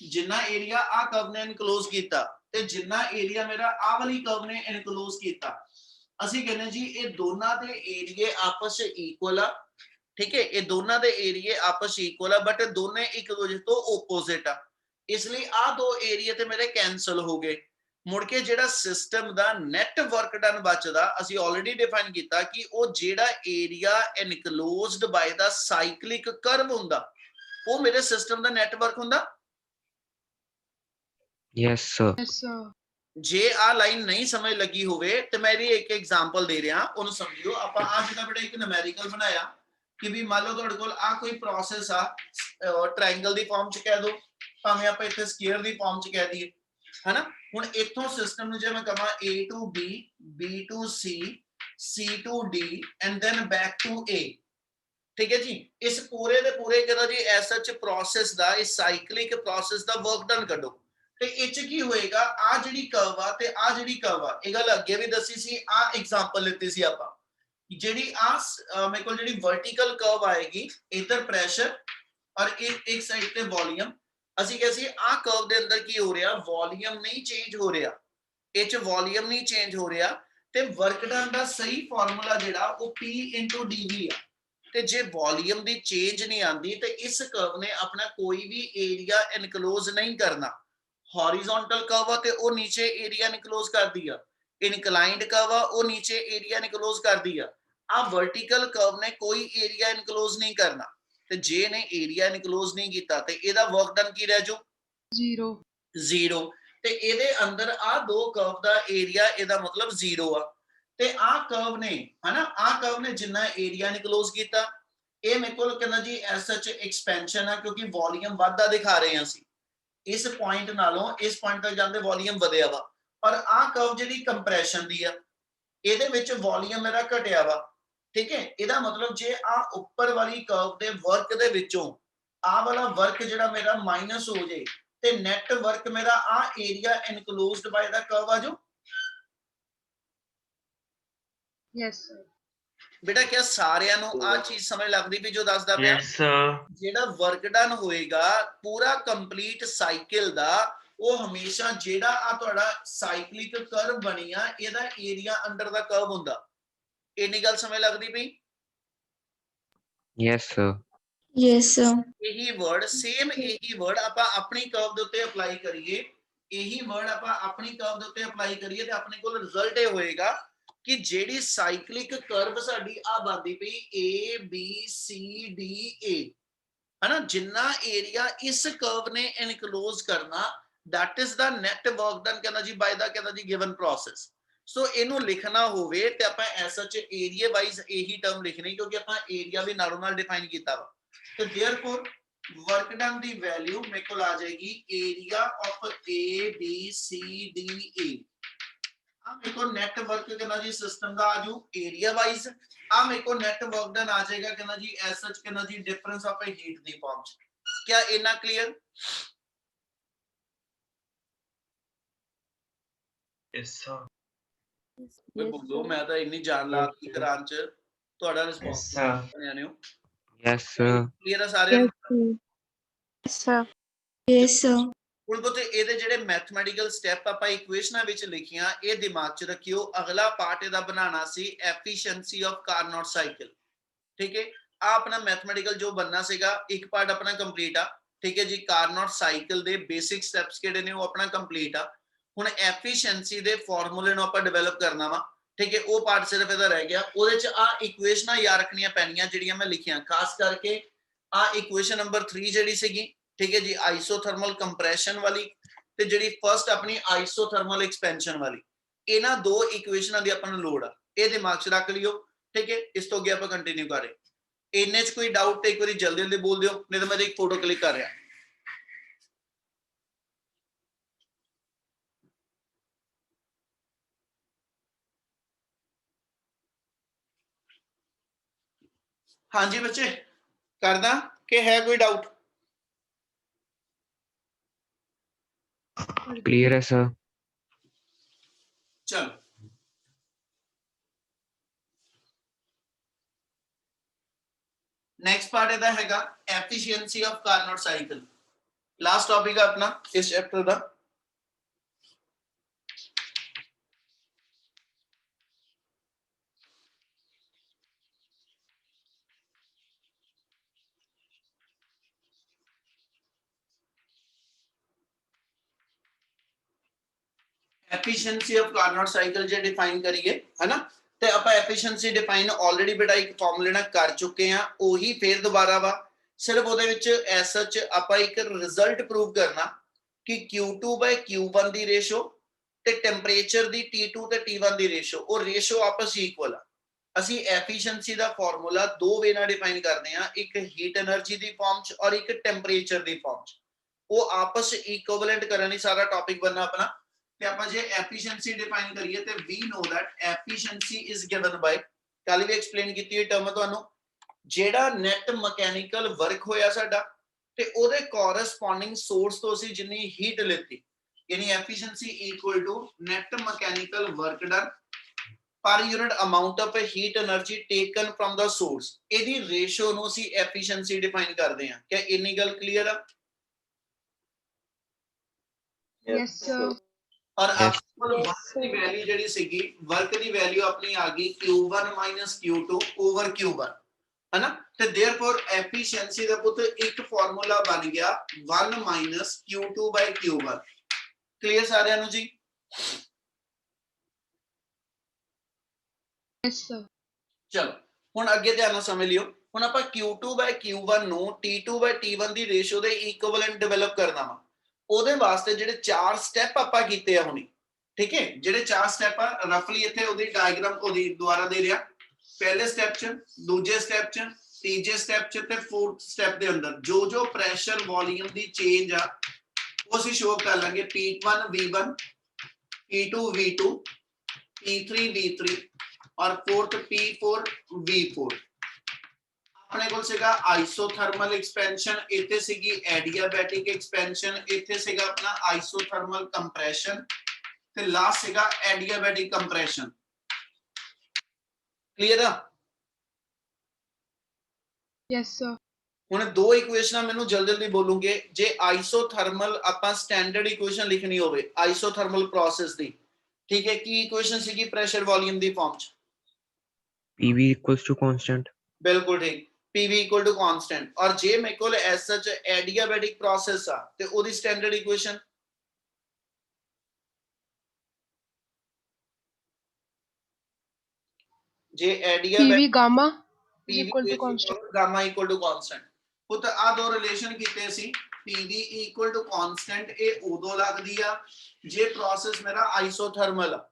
ਜਿੰਨਾ ਏਰੀਆ ਆ ਕਰਵ ਨੇ ਐਨਕਲੋਜ਼ ਕੀਤਾ ਤੇ ਜਿੰਨਾ ਏਰੀਆ ਮੇਰਾ ਆ ਵਾਲੀ ਕਰਵ ਨੇ ਐਨਕਲੋਜ਼ ਕੀਤਾ, ਅਸੀਂ ਕਹਿੰਦੇ ਜੀ ਇਹ ਦੋਨਾਂ ਦੇ ਏਰੀਏ ਆਪਸ ਵਿੱਚ ਇਕੁਅਲ ਆ। ठीक है, ये दोनों दे एरिए आपस इक्वल है बट दोनों एक दूसरे तो ओपोजिट आ, इसलिए आ दो एरिए ते मेरे कैंसल हो गए। मुड़ के जेड़ा सिस्टम दा नेट वर्क डन बचदा ਅਸੀਂ ऑलरेडी डिफाइन ਕੀਤਾ कि ਉਹ ਜਿਹੜਾ area enclosed by the cyclic curve ਹੁੰਦਾ ਉਹ ਮੇਰੇ ਸਿਸਟਮ ਦਾ ਨੈਟਵਰਕ ਹੁੰਦਾ। Yes, sir. Yes, sir. ਜੇ ਆ ਲਾਈਨ ਨਹੀਂ ਸਮਝ ਲੱਗੀ ਹੋਵੇ ਤੇ ਮੈਂ ਵੀ ਇੱਕ ਐਗਜ਼ਾਮਪਲ ਦੇ ਰਿਹਾ, ਉਹਨੂੰ ਸਮਝਿਓ। ਆਪਾਂ ਆ ਜਿਹੜਾ ਬੜਾ ਇੱਕ ਨੂਮੈਰੀਕਲ ਬਣਾਇਆ कि भी मान लो ਤੁਹਾਡੇ ਕੋਲ ਆ ਕੋਈ ਪ੍ਰੋਸੈਸ ਆ ਟ੍ਰਾਇੰਗਲ ਦੀ ਫਾਰਮ ਚ ਕਹਿ ਦੋ, ਭਾਵੇਂ ਆਪਾਂ ਇੱਥੇ ਸਕੁਅਰ ਦੀ ਫਾਰਮ ਚ ਕਹਿ ਦਈਏ ਹਨਾ। ਹੁਣ ਇੱਥੋਂ ਸਿਸਟਮ ਨੂੰ ਜੇ ਮੈਂ ਕਹਾਂ A to B, B to C, C to D and then back to A, ਠੀਕ ਹੈ ਜੀ। ਇਸ ਪੂਰੇ ਦੇ ਪੂਰੇ ਕਹਿੰਦਾ ਜੀ ਐਸ ਸੱਚ ਪ੍ਰੋਸੈਸ ਦਾ, ਇਸ ਸਾਈਕਲਿਕ ਪ੍ਰੋਸੈਸ ਦਾ ਵਰਕ ਡਨ ਕੱਢੋ ਤੇ ਇਹ ਚ ਕੀ ਹੋਏਗਾ, ਆ ਜਿਹੜੀ ਕਰਵ ਆ ਤੇ ਆ ਜਿਹੜੀ ਕਰਵ ਆ, ਇਹ ਗੱਲ ਅੱਗੇ ਵੀ ਦੱਸੀ ਸੀ, ਆ ਐਗਜ਼ਾਮਪਲ ਲਿੱਤੀ ਸੀ ਆਪਾਂ। ਜਿਹੜੀ ਆ ਮੇਰੇ ਕੋਲ ਜਿਹੜੀ ਵਰਟੀਕਲ ਕਰਵ ਆਏਗੀ, ਇਧਰ ਪ੍ਰੈਸ਼ਰ ਔਰ ਇੱਕ ਸਾਈਡ ਤੇ ਵੋਲੀਅਮ, ਅਸੀਂ ਕਿਹਾ ਸੀ ਆ ਕਰਵ ਦੇ ਅੰਦਰ ਕੀ ਹੋ ਰਿਹਾ, ਵੋਲੀਅਮ ਨਹੀਂ ਚੇਂਜ ਹੋ ਰਿਹਾ, ਇਹ ਚ ਵੋਲੀਅਮ ਨਹੀਂ ਚੇਂਜ ਹੋ ਰਿਹਾ ਤੇ ਵਰਕ ਡਨ ਦਾ ਸਹੀ ਫਾਰਮੂਲਾ ਜਿਹੜਾ ਉਹ P into dV ਆ। ਤੇ ਜੇ ਵੋਲੀਅਮ ਦੀ ਚੇਂਜ ਨਹੀਂ ਆਂਦੀ ਤੇ ਇਸ ਕਰਵ ਨੇ ਆਪਣਾ ਕੋਈ ਵੀ ਏਰੀਆ ਐਨਕਲੋਜ਼ ਨਹੀਂ ਕਰਨਾ। ਹੌਰੀਜ਼ੌਂਟਲ ਕਰਵ ਆ ਤੇ ਉਹ ਨੀਚੇ ਏਰੀਆ ਐਨਕਲੋਜ਼ ਕਰਦੀ ਆ, ਇਨਕਲਾਈਨਡ ਕਰਵ ਆ ਉਹ ਨੀਚੇ ਏਰੀਆ ਐਨਕਲੋਜ਼ ਕਰਦੀ ਆ। ਆ ਵਰਟੀਕਲ ਕਰਵ ਨੇ ਕੋਈ ਏਰੀਆ ਐਨਕਲੋਜ਼ ਨਹੀਂ ਕਰਨਾ ਤੇ ਜੇ ਨੇ ਏਰੀਆ ਐਨਕਲੋਜ਼ ਨਹੀਂ ਕੀਤਾ ਤੇ ਇਹਦਾ ਵਰਕ ਡਨ ਕੀ ਰਹਿ ਜਾਊ, 0 ਤੇ ਇਹਦੇ ਅੰਦਰ ਆ ਦੋ ਕਰਵ ਦਾ ਏਰੀਆ ਇਹਦਾ ਮਤਲਬ 0 ਆ। ਤੇ ਆ ਕਰਵ ਨੇ ਹਨਾ, ਆ ਕਰਵ ਨੇ ਜਿੰਨਾ ਏਰੀਆ ਐਨਕਲੋਜ਼ ਕੀਤਾ ਇਹ ਮੇਰੇ ਕੋਲ ਕਹਿੰਦਾ ਜੀ ਐਸ ਸੱਚ ਐਕਸਪੈਂਸ਼ਨ ਆ, ਕਿਉਂਕਿ ਵੋਲੀਅਮ ਵੱਧਦਾ ਦਿਖਾ ਰਹੇ ਹਾਂ ਅਸੀਂ, ਇਸ ਪੁਆਇੰਟ ਨਾਲੋਂ ਇਸ ਪੁਆਇੰਟ ਤੱਕ ਜਾਂਦੇ ਵੋਲੀਅਮ ਵਧਿਆ ਵਾ। ਪਰ ਆ ਕਰਵ ਜਿਹੜੀ ਕੰਪਰੈਸ਼ਨ ਦੀ ਆ ਇਹਦੇ ਵਿੱਚ ਵੋਲੀਅਮ ਮੇਰਾ ਘਟਿਆ ਵਾ, ਠੀਕ ਹੈ। ਇਹਦਾ ਮਤਲਬ ਜੇ ਆ ਉੱਪਰ ਵਾਲੀ ਕਰਵ ਦੇ ਵਰਕ ਦੇ ਵਿੱਚੋਂ ਆ ਵਾਲਾ ਵਰਕ ਜਿਹੜਾ ਮੇਰਾ ਮਾਈਨਸ ਹੋ ਜੇ ਤੇ ਨੈਟ ਵਰਕ ਮੇਰਾ ਆ ਏਰੀਆ ਐਨਕਲੋਜ਼ਡ ਬਾਈ ਦਾ ਕਰਵ ਆ ਜੋ। Yes, sir. ਬੇਟਾ ਕਿਆ ਸਾਰਿਆਂ ਨੂੰ ਆ ਚੀਜ਼ ਸਮਝ ਲੱਗਦੀ ਵੀ ਜੋ ਦੱਸਦਾ ਪਿਆ? Yes, sir. ਜਿਹੜਾ ਵਰਕ ਡਨ ਹੋਏਗਾ ਪੂਰਾ ਕੰਪਲੀਟ ਸਾਈਕਲ ਦਾ, ਉਹ ਹਮੇਸ਼ਾ ਜਿਹੜਾ ਆ ਤੁਹਾਡਾ ਸਾਈਕਲਿਕ ਕਰਵ ਬਣੀ ਆ ਇਹਦਾ ਏਰੀਆ ਅੰਡਰ ਦਾ ਕਰਵ ਹੁੰਦਾ। ਇੰਨੀ ਗੱਲ ਸਮਝ ਲੱਗਦੀ ਪਈ? Yes, sir. Yes, sir. ਇਹੀ ਵਰਡ ਸੇਮ ਇਹੀ ਵਰਡ ਆਪਾਂ ਆਪਣੀ ਕਰਵ ਦੇ ਉੱਤੇ ਅਪਲਾਈ ਕਰੀਏ, ਇਹੀ ਵਰਡ ਆਪਾਂ ਆਪਣੀ ਕਰਵ ਦੇ ਉੱਤੇ ਅਪਲਾਈ ਕਰੀਏ ਤੇ ਆਪਣੇ ਕੋਲ ਰਿਜ਼ਲਟ ਇਹ ਹੋਏਗਾ ਕਿ ਜਿਹੜੀ ਸਾਈਕਲਿਕ ਕਰਵ ਸਾਡੀ ਆ ਬਣਦੀ ਪਈ A B C D A ਹਨਾ, ਜਿੰਨਾ ਏਰੀਆ ਇਸ ਕਰਵ ਨੇ ਐਨਕਲੋਜ਼ ਕਰਨਾ that is the net work done ਕਹਿੰਦਾ ਜੀ by the ਕਹਿੰਦਾ ਜੀ given process। ਸੋ ਇਹਨੂੰ ਲਿਖਣਾ ਹੋਵੇ ਤੇ ਆਪਾਂ ਐਸ ਸੱਚ ਏਰੀਆ ਵਾਈਜ਼ ਇਹੀ ਟਰਮ ਲਿਖਣੀ, ਕਿਉਂਕਿ ਆਪਾਂ ਏਰੀਆ ਵੀ ਨਾਲੋਂ ਨਾਲ ਡਿਫਾਈਨ ਕੀਤਾ ਵਾ। ਤੇ therefore work done ਦੀ ਵੈਲਿਊ ਮੇਰੇ ਕੋਲ ਆ ਜਾਏਗੀ area of A B C D A। ਆ ਮੇਰੇ ਕੋਲ ਨੈਟ ਵਰਕ ਕਹਿੰਦਾ ਜੀ ਸਿਸਟਮ ਦਾ ਆਜੂ ਏਰੀਆ ਵਾਈਜ਼, ਆ ਮੇਰੇ ਕੋਲ ਨੈਟ ਵਰਕ ਡਨ ਆ ਜਾਏਗਾ ਕਹਿੰਦਾ ਜੀ ਐਸ ਸੱਚ ਕਹਿੰਦਾ ਜੀ difference of heat the farm ਚ। ਕਿਆ ਇੰਨਾ ਕਲੀਅਰ? Yes, sir. ਬੋਲੋ, ਮੈਂ ਤਾਂ ਇੰਨੀ ਜਾਣ ਲਾ ਕੇ ਕਰਾਂ ਚ ਤੁਹਾਡਾ Yes, ਰਿਸਪੌਂਸ sir. ਬਣਿਆ ਹੋ। Yes, sir. ਕਲੀਅਰ ਆ ਸਾਰਿਆਂ ਨੂੰ? Yes, sir. Yes, sir. ਹੁਣ ਬੋਤੇ ਇਹਦੇ ਜਿਹੜੇ ਮੈਥਮੈਟੀਕਲ ਸਟੈਪ ਆਪਾਂ ਇਕੁਏਸ਼ਨਾਂ ਵਿੱਚ ਲਿਖੀਆਂ ਇਹ ਦਿਮਾਗ 'ਚ ਰੱਖਿਓ। ਅਗਲਾ ਪਾਰਟ ਇਹਦਾ ਬਣਾਉਣਾ ਸੀ ਐਫੀਸ਼ੀਐਂਸੀ ਆਫ ਕਾਰਨੋਟ ਸਾਈਕਲ, ਠੀਕ ਹੈ। ਆ ਆਪਣਾ ਮੈਥਮੈਟੀਕਲ ਜੋ ਬਣਨਾ ਸੀਗਾ ਇੱਕ ਪਾਰਟ ਆਪਣਾ ਕੰਪਲੀਟ ਆ, ਠੀਕ ਹੈ ਜੀ। ਕਾਰਨੋਟ ਸਾਈਕਲ ਦੇ ਬੇਸਿਕ ਸਟੈਪਸ ਕਿਹੜੇ ਨੇ ਉਹ ਆਪਣਾ ਕੰਪਲੀਟ ਆ। ਹੁਣ ਐਫੀਸ਼ੀਐਂਸੀ ਦੇ ਫਾਰਮੂਲੇ ਨੂੰ ਆਪਾਂ ਡਿਵੈਲਪ ਕਰਨਾ ਵਾ, ठीक है, वो पार्ट सिर्फ इहदा रह गया। ਉਹਦੇ ਚ ਆ ਇਕੁਏਸ਼ਨਾਂ ਯਾਦ ਰੱਖਣੀਆਂ ਪੈਣੀਆਂ ਜਿਹੜੀਆਂ ਮੈਂ ਲਿਖੀਆਂ, ਖਾਸ ਕਰਕੇ ਆ ਇਕੁਏਸ਼ਨ ਨੰਬਰ 3 ਜਿਹੜੀ ਸੀਗੀ, ठीक है जी, आइसोथर्मल कंप्रेशन वाली ਤੇ ਜਿਹੜੀ ਫਰਸਟ ਆਪਣੀ ਆइसोथर्मल एक्सपेंशन वाली, ਇਹਨਾਂ ਦੋ ਇਕੁਏਸ਼ਨਾਂ ਦੀ ਆਪਾਂ ਨੂੰ ਲੋੜ ਆ, ਇਹ ਦਿਮਾਗ 'ਚ ਰੱਖ ਲਿਓ। ठीक है, ਇਸ ਤੋਂ ਅੱਗੇ ਆਪਾਂ ਕੰਟੀਨਿਊ ਕਰ ਰਹੇ। ਇੰਨੇ 'ਚ ਕੋਈ ਡਾਊਟ ਤੇ ਇੱਕ ਵਾਰੀ ਜਲਦੀ ਜਲਦੀ ਬੋਲ ਦਿਓ, ਨਹੀਂ ਤਾਂ ਮੈਂ ਇੱਕ ਫੋਟੋ ਕਲਿੱਕ ਕਰ ਰਿਹਾ। हाँ जी बच्चे, करदा कि है कोई डाउट? Clear है sir. चलो नेक्स्ट पार्ट ਇਹਦਾ ਹੈਗਾ efficiency of Carnot cycle. Last topic है अपना इस चैप्टर का। Efficiency of Carnot cycle J define करिए है ना, ਤੇ ਆਪਾਂ ਐਫੀਸ਼ੀਐਂਸੀ ਡਿਫਾਈਨ ਆਲਰੇਡੀ ਬੇਟਾ ਇੱਕ ਫਾਰਮੂਲੇ ਨਾਲ ਕਰ ਚੁੱਕੇ ਆ, ਉਹੀ ਫੇਰ ਦੁਬਾਰਾ ਵਾ। ਸਿਰਫ ਉਹਦੇ ਵਿੱਚ ਐਸ ਸੱਚ ਆਪਾਂ ਇੱਕ ਰਿਜ਼ਲਟ ਪ੍ਰੂਵ ਕਰਨਾ ਕਿ Q2/Q1 ਦੀ ਰੇਸ਼ੋ ਤੇ ਟੈਂਪਰੇਚਰ ਦੀ T2 ਤੇ T1 ਦੀ ਰੇਸ਼ੋ, ਉਹ ਰੇਸ਼ੋ ਆਪਸ ਇਕੁਅਲ ਆ। ਅਸੀਂ ਐਫੀਸ਼ੀਐਂਸੀ ਦਾ ਫਾਰਮੂਲਾ ਦੋ ਵੇ ਨਾਲ ਡਿਫਾਈਨ ਕਰਦੇ ਆ, ਇੱਕ ਹੀਟ એનર્ਜੀ ਦੀ ਫਾਰਮ ਚ ਔਰ ਇੱਕ ਟੈਂਪਰੇਚਰ ਦੀ ਫਾਰਮ ਚ। ਉਹ ਆਪਸ ਇਕੁਇਵਲੈਂਟ ਕਰਨ ਲਈ ਸਾਰਾ ਟੌਪਿਕ ਬਣਨਾ ਆਪਣਾ। ਤੇ ਆਪਾਂ ਜੇ ਐਫੀਸ਼ੀਐਂਸੀ ਡਿਫਾਈਨ ਕਰੀਏ ਤੇ we know that efficiency is given by, ਕੱਲ ਵੀ ਐਕਸਪਲੇਨ ਕੀਤੀ ਹੈ ਟਰਮ ਤੁਹਾਨੂੰ, ਜਿਹੜਾ ਨੈਟ ਮਕੈਨੀਕਲ ਵਰਕ ਹੋਇਆ ਸਾਡਾ ਤੇ ਉਹਦੇ ਕੋਰਸਪੋਂਡਿੰਗ ਸੋਰਸ ਤੋਂ ਅਸੀਂ ਜਿੰਨੀ ਹੀਟ ਲਿੱਤੀ, ਯਾਨੀ efficiency equal to net mechanical work done per unit amount of heat energy taken from ਦਾ ਸੋਰਸ, ਇਹਦੀ ਰੇਸ਼ੋ ਨੂੰ ਅਸੀਂ ਐਫੀਸ਼ੀਐਂਸੀ ਡਿਫਾਈਨ ਕਰਦੇ ਹਾਂ। ਕਿ ਇੰਨੀ ਗੱਲ ਕਲੀਅਰ ਆ? Yes, sir. और वर्क की वैल्यू ਜਿਹੜੀ ਸੀਗੀ, वर्क ਦੀ ਵੈਲਿਊ ਆਪਣੀ ਆ ਗਈ Q1 Q2 ਓਵਰ Q1 है ना, ਤੇ देयरफॉर ਐਫੀਸ਼ੀਐਂਸੀ ਦਾ ਪੁੱਤ ਇੱਕ ਫਾਰਮੂਲਾ ਬਣ ਗਿਆ 1 Q2/Q1। ਕਲੀਅਰ ਸਾਰਿਆਂ ਨੂੰ ਜੀ? Yes, sir. ਚਲੋ ਹੁਣ ਅੱਗੇ ਧਿਆਨ ਨਾਲ ਸਮਝ ਲਿਓ। ਹੁਣ ਆਪਾਂ Q2/Q1 ਨੂੰ T2/T1 ਦੀ ਰੇਸ਼ੋ ਦੇ ਇਕੁਇਵਲੈਂਟ ਡਿਵੈਲਪ ਕਰਨਾ ਵਾ। ਉਹਦੇ ਵਾਸਤੇ ਜਿਹੜੇ ਚਾਰ ਸਟੈਪ ਆਪਾਂ ਕੀਤੇ ਆ ਹੁਣੀ, ਠੀਕ ਹੈ, ਜਿਹੜੇ ਚਾਰ ਸਟੈਪ ਆ ਰਫਲੀ ਇੱਥੇ ਉਹਦੀ ਡਾਇਗਰਾਮ ਉਹਦੀ ਦੁਆਰਾ ਦੇ ਰਿਹਾ। ਪਹਿਲੇ ਸਟੈਪ 'ਚ, ਦੂਜੇ ਸਟੈਪ 'ਚ, ਤੀਜੇ ਸਟੈਪ 'ਚ ਤੇ ਫੋਰਥ ਸਟੈਪ ਦੇ ਅੰਦਰ ਜੋ ਪ੍ਰੈਸ਼ਰ ਵੋਲੀਅਮ ਦੀ ਚੇਂਜ ਆ ਉਹ ਅਸੀਂ ਸ਼ੋ ਕਰ ਲਾਂਗੇ। P1 V1, P2 V2, P3 V3 ਔਰ ਫੋਰਥ P4 V4। अपने को सीगा आइसोथर्मल एक्सपेंशन, इथे सीगी एडियाबैटिक एक्सपेंशन, इथे सीगा अपना आइसोथर्मल कंप्रेशन ते लास्ट सीगा एडियाबैटिक कंप्रेशन। क्लियर है? Yes, sir. ਹੁਣ ਦੋ ਇਕੁਏਸ਼ਨਾਂ ਮੈਨੂੰ ਜਲਦੀ ਜਲਦੀ ਬੋਲੂਗੇ। ਜੇ ਆइसोथर्मल ਆਪਾਂ ਸਟੈਂਡਰਡ ਇਕੁਏਸ਼ਨ ਲਿਖਣੀ ਹੋਵੇ ਆइसोथर्मल ਪ੍ਰੋਸੈਸ ਦੀ, ਠੀਕ ਹੈ, ਕੀ ਇਕੁਏਸ਼ਨ ਸੀਗੀ ਪ੍ਰੈਸ਼ਰ ਵੋਲੀਅਮ ਦੀ ਫਾਰਮ ਚ? PV equals to constant. ਬਿਲਕੁਲ ਠੀਕ, PV equal to constant। और जे मेरे को as such adiabatic process आ ते ओदी standard equation J adiabatic PV gamma is PV equal to constant. gamma equal to constant। ਪੁੱਤ ਆ ਦੋ ਰਿਲੇਸ਼ਨ ਕੀਤੇ ਸੀ, PV equal to constant ਇਹ ਉਦੋਂ ਲੱਗਦੀ ਆ ਜੇ ਪ੍ਰੋਸੈਸ ਮੇਰਾ ਆइसोथर्मल ਆ,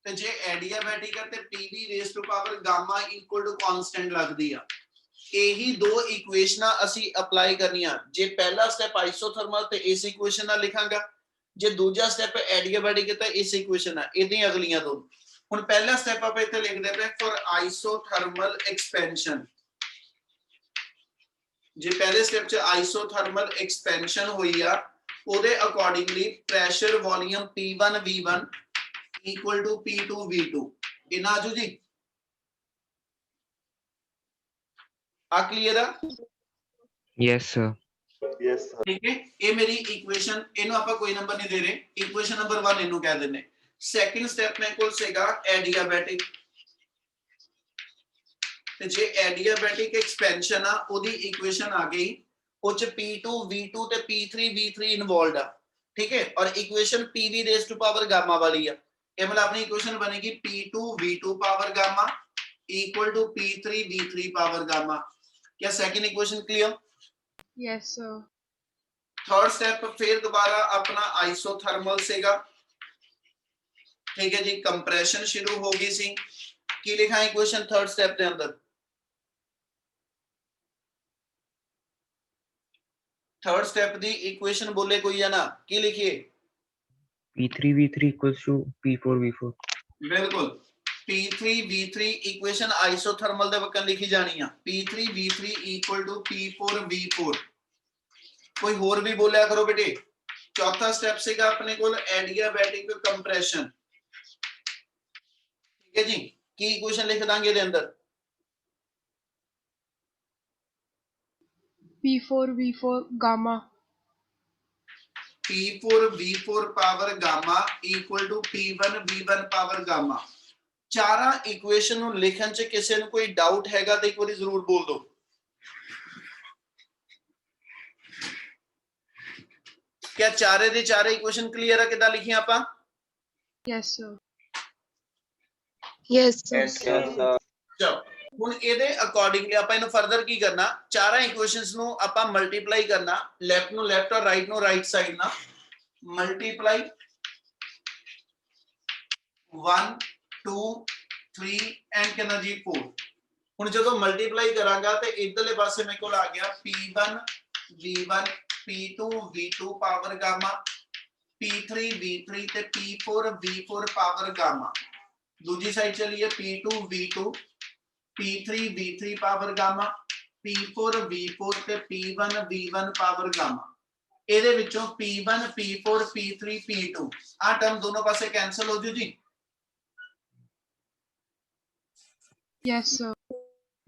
ਤੇ ਜੇ adiabatic ਆ ਤੇ PV raised to power gamma equal to constant ਲੱਗਦੀ ਆ। ਇਹੀ ਦੋ ਇਕੁਏਸ਼ਨਾਂ ਅਸੀਂ ਅਪਲਾਈ ਕਰਨੀਆਂ। ਜੇ ਪਹਿਲਾ ਸਟੈਪ ਆइसोथर्मल ਤੇ ਇਸ ਇਕੁਏਸ਼ਨ ਨਾਲ ਲਿਖਾਂਗਾ, ਜੇ ਦੂਜਾ ਸਟੈਪ ਐਡੀਆਬੈਟਿਕ ਤਾਂ ਇਸ ਇਕੁਏਸ਼ਨ ਨਾਲ, ਇਹਦੀਆਂ ਅਗਲੀਆਂ ਦੋ। ਹੁਣ ਪਹਿਲਾ ਸਟੈਪ ਆਪਾਂ ਇੱਥੇ ਲਿਖਦੇ ਪਏ ਫॉर आइसोथर्मल एक्सपेंशन। ਜੇ ਪਹਿਲੇ ਸਟੈਪ 'ਚ आइसोथर्मल एक्सपेंशन ਹੋਈ ਆ, ਉਹਦੇ accordingly pressure volume P1 V1 equal to P2 V2। ਇਹਨਾਂ ਆਜੂ ਜੀ ਆ क्लियर है? Yes sir. Yes sir. ठीक है, ये मेरी इक्वेशन, इनु आपा कोई नंबर नहीं दे रहे, इक्वेशन नंबर 1 इनु कह देने। सेकंड स्टेप में कोल सेगा एडियाबैटिक, ते जे एडियाबैटिक एक्सपेंशन आ ओदी इक्वेशन आ गई, उच P2 V2 ते P3 V3 इन्वॉल्वड आ, ठीक है, और equation PV raise to power gamma वाली आ। ਇਹ ਮਤਲਬ ਆਪਣੀ ਇਕੁਏਸ਼ਨ ਬਣੇਗੀ P2 V2 power gamma equal to P3 V3 power gamma. क्या second equation clear? Yes, sir. Third step फिर दोबारा अपना आइसोथर्मल सेगा, ठीक है जी। कंप्रेशन शुरू हो गई सी, की लिखा इक्वेशन थर्ड स्टेप के अंदर? थर्ड स्टेप दी इक्वेशन बोले कोई है ना, की लिखिए? P3 V3 equals to P4 V4. बिल्कुल, P3 V3 इक्वेशन आइसोथर्मल दे वकन लिखी जानी है, P3 V3 equal to P4 V4। कोई होर भी बोलिया करो बेटे। चौथा स्टेप सेगा अपने को एडियाबैटिक कंप्रेशन, ठीक है जी। की इक्वेशन लिख देंगे दे अंदर? P4 V4 gamma. P4 V4 power gamma equal to P1 V1 power gamma. चारा इक्वेशन ਨੂੰ ਲਿਖਣ ਚ ਕਿਸੇ ਨੂੰ ਕੋਈ ਡਾਊਟ ਹੈਗਾ ਤਾਂ ਇੱਕ ਵਾਰੀ ਜ਼ਰੂਰ ਬੋਲ ਦਿਓ। क्या चारे ਦੇ ਚਾਰੇ ਇਕੁਏਸ਼ਨ ਕਲੀਅਰ ਹੈ ਕਿਦਾਂ ਲਿਖੀਆਂ ਆਪਾਂ? Yes, sir. Yes, sir. ਚਲੋ ਹੁਣ ਇਹਦੇ ਅਕੋਰਡਿੰਗਲੀ ਆਪਾਂ ਇਹਨੂੰ ਫਰਦਰ ਕੀ ਕਰਨਾ, ਚਾਰਾਂ ਇਕੁਏਸ਼ਨਸ ਨੂੰ ਆਪਾਂ ਮਲਟੀਪਲਾਈ ਕਰਨਾ, ਲੈਫਟ ਨੂੰ ਲੈਫਟ ਔਰ ਰਾਈਟ ਨੂੰ ਰਾਈਟ ਸਾਈਡ ਨਾਲ ਮਲਟੀਪਲਾਈ 1 2 3 ਐਂਡ ਕਿੰਨਾ ਜੀ 4। ਹੁਣ ਜਦੋਂ ਮਲਟੀਪਲਾਈ ਕਰਾਂਗਾ ਤੇ ਇਧਰਲੇ ਪਾਸੇ ਮੇਰੇ ਕੋਲ ਆ ਗਿਆ P1 V1 P2 V2 power Gama P3 V3 ਤੇ P4 V4 ਪਾਵਰ ਗਾਮਾ। दूसरी साइड चलिए P2 V2 P3 V3 power gamma P4 V4 ਤੇ P1 V1 ਪਾਵਰ ਗਾਮਾ। ਇਹਦੇ ਵਿੱਚੋਂ P1 P4 P3 P2 ਆ ਟਰਮ ਦੋਨੋਂ ਪਾਸੇ ਕੈਨਸਲ ਹੋ ਜੂ ਜੀ। Yes, sir.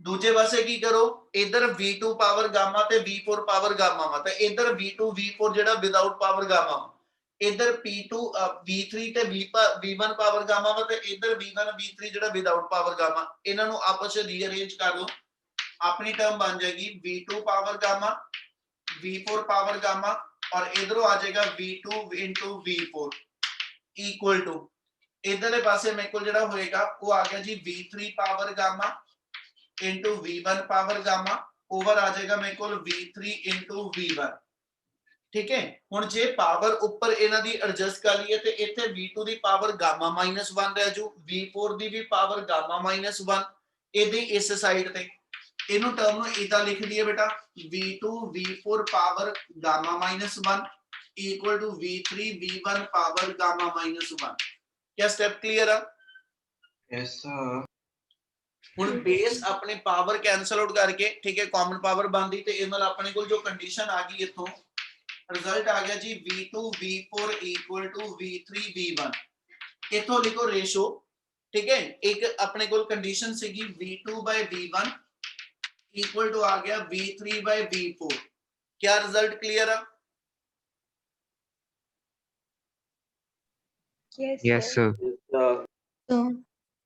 ਦੂਜੇ ਪਾਸੇ ਕੀ ਕਰੋ, ਇਧਰ V2 ਪਾਵਰ ਗਾਮਾ ਤੇ V4 ਪਾਵਰ ਗਾਮਾ ਵਾ ਤੇ ਇਧਰ V2 V4 ਜਿਹੜਾ ਵਿਦਆਊਟ ਪਾਵਰ ਗਾਮਾ ਵਾ। इधर P2 V3 ਤੇ V1 ਪਾਵਰ ਗਾਮਾ ਵਾ ਤੇ ਇਧਰ V1 V3 ਜਿਹੜਾ ਵਿਦਆਊਟ ਪਾਵਰ ਗਾਮਾ। ਇਹਨਾਂ ਨੂੰ ਆਪਸ ਵਿੱਚ ਰੀਅਰੇਂਜ ਕਰ ਲਓ, ਆਪਣੀ ਟਰਮ ਬਣ ਜਾਏਗੀ V2 power Gama V4 power Gama और इधरों आ जाएगा V2 into V4 equal to इधरले पासे मेरे को जेड़ा होएगा वो आ गया जी V3 power gamma into V1 power gamma over आ जाएगा मेरे को V3 into V1। ठीक है, हुण जे पावर ऊपर इन्हां दी एडजस्ट कर लईए ते इत्थे V2 दी पावर गामा -1 रह जू, V4 दी भी पावर गामा -1 इहदी इस साइड ते इनु टर्म नु इदा लिख दिए बेटा V2 V4 power gamma -1 equal to V3 V1 power gamma -1। क्या स्टेप क्लियर है? Yes, sir. हुण बेस अपने पावर कैंसल आउट करके, ठीक है, कॉमन पावर बनदी ते इस नाल अपने कोल जो कंडीशन आ गई इथों रिजल्ट आ गया जी V2 V4 equal to V3 V1। इथों लिखो रेशो, ठीक है, एक अपने कोल कंडीशन सीगी V2 by V1 equal to आ गया V3 by V4। क्या रिजल्ट क्लियर है? Yes, sir. So,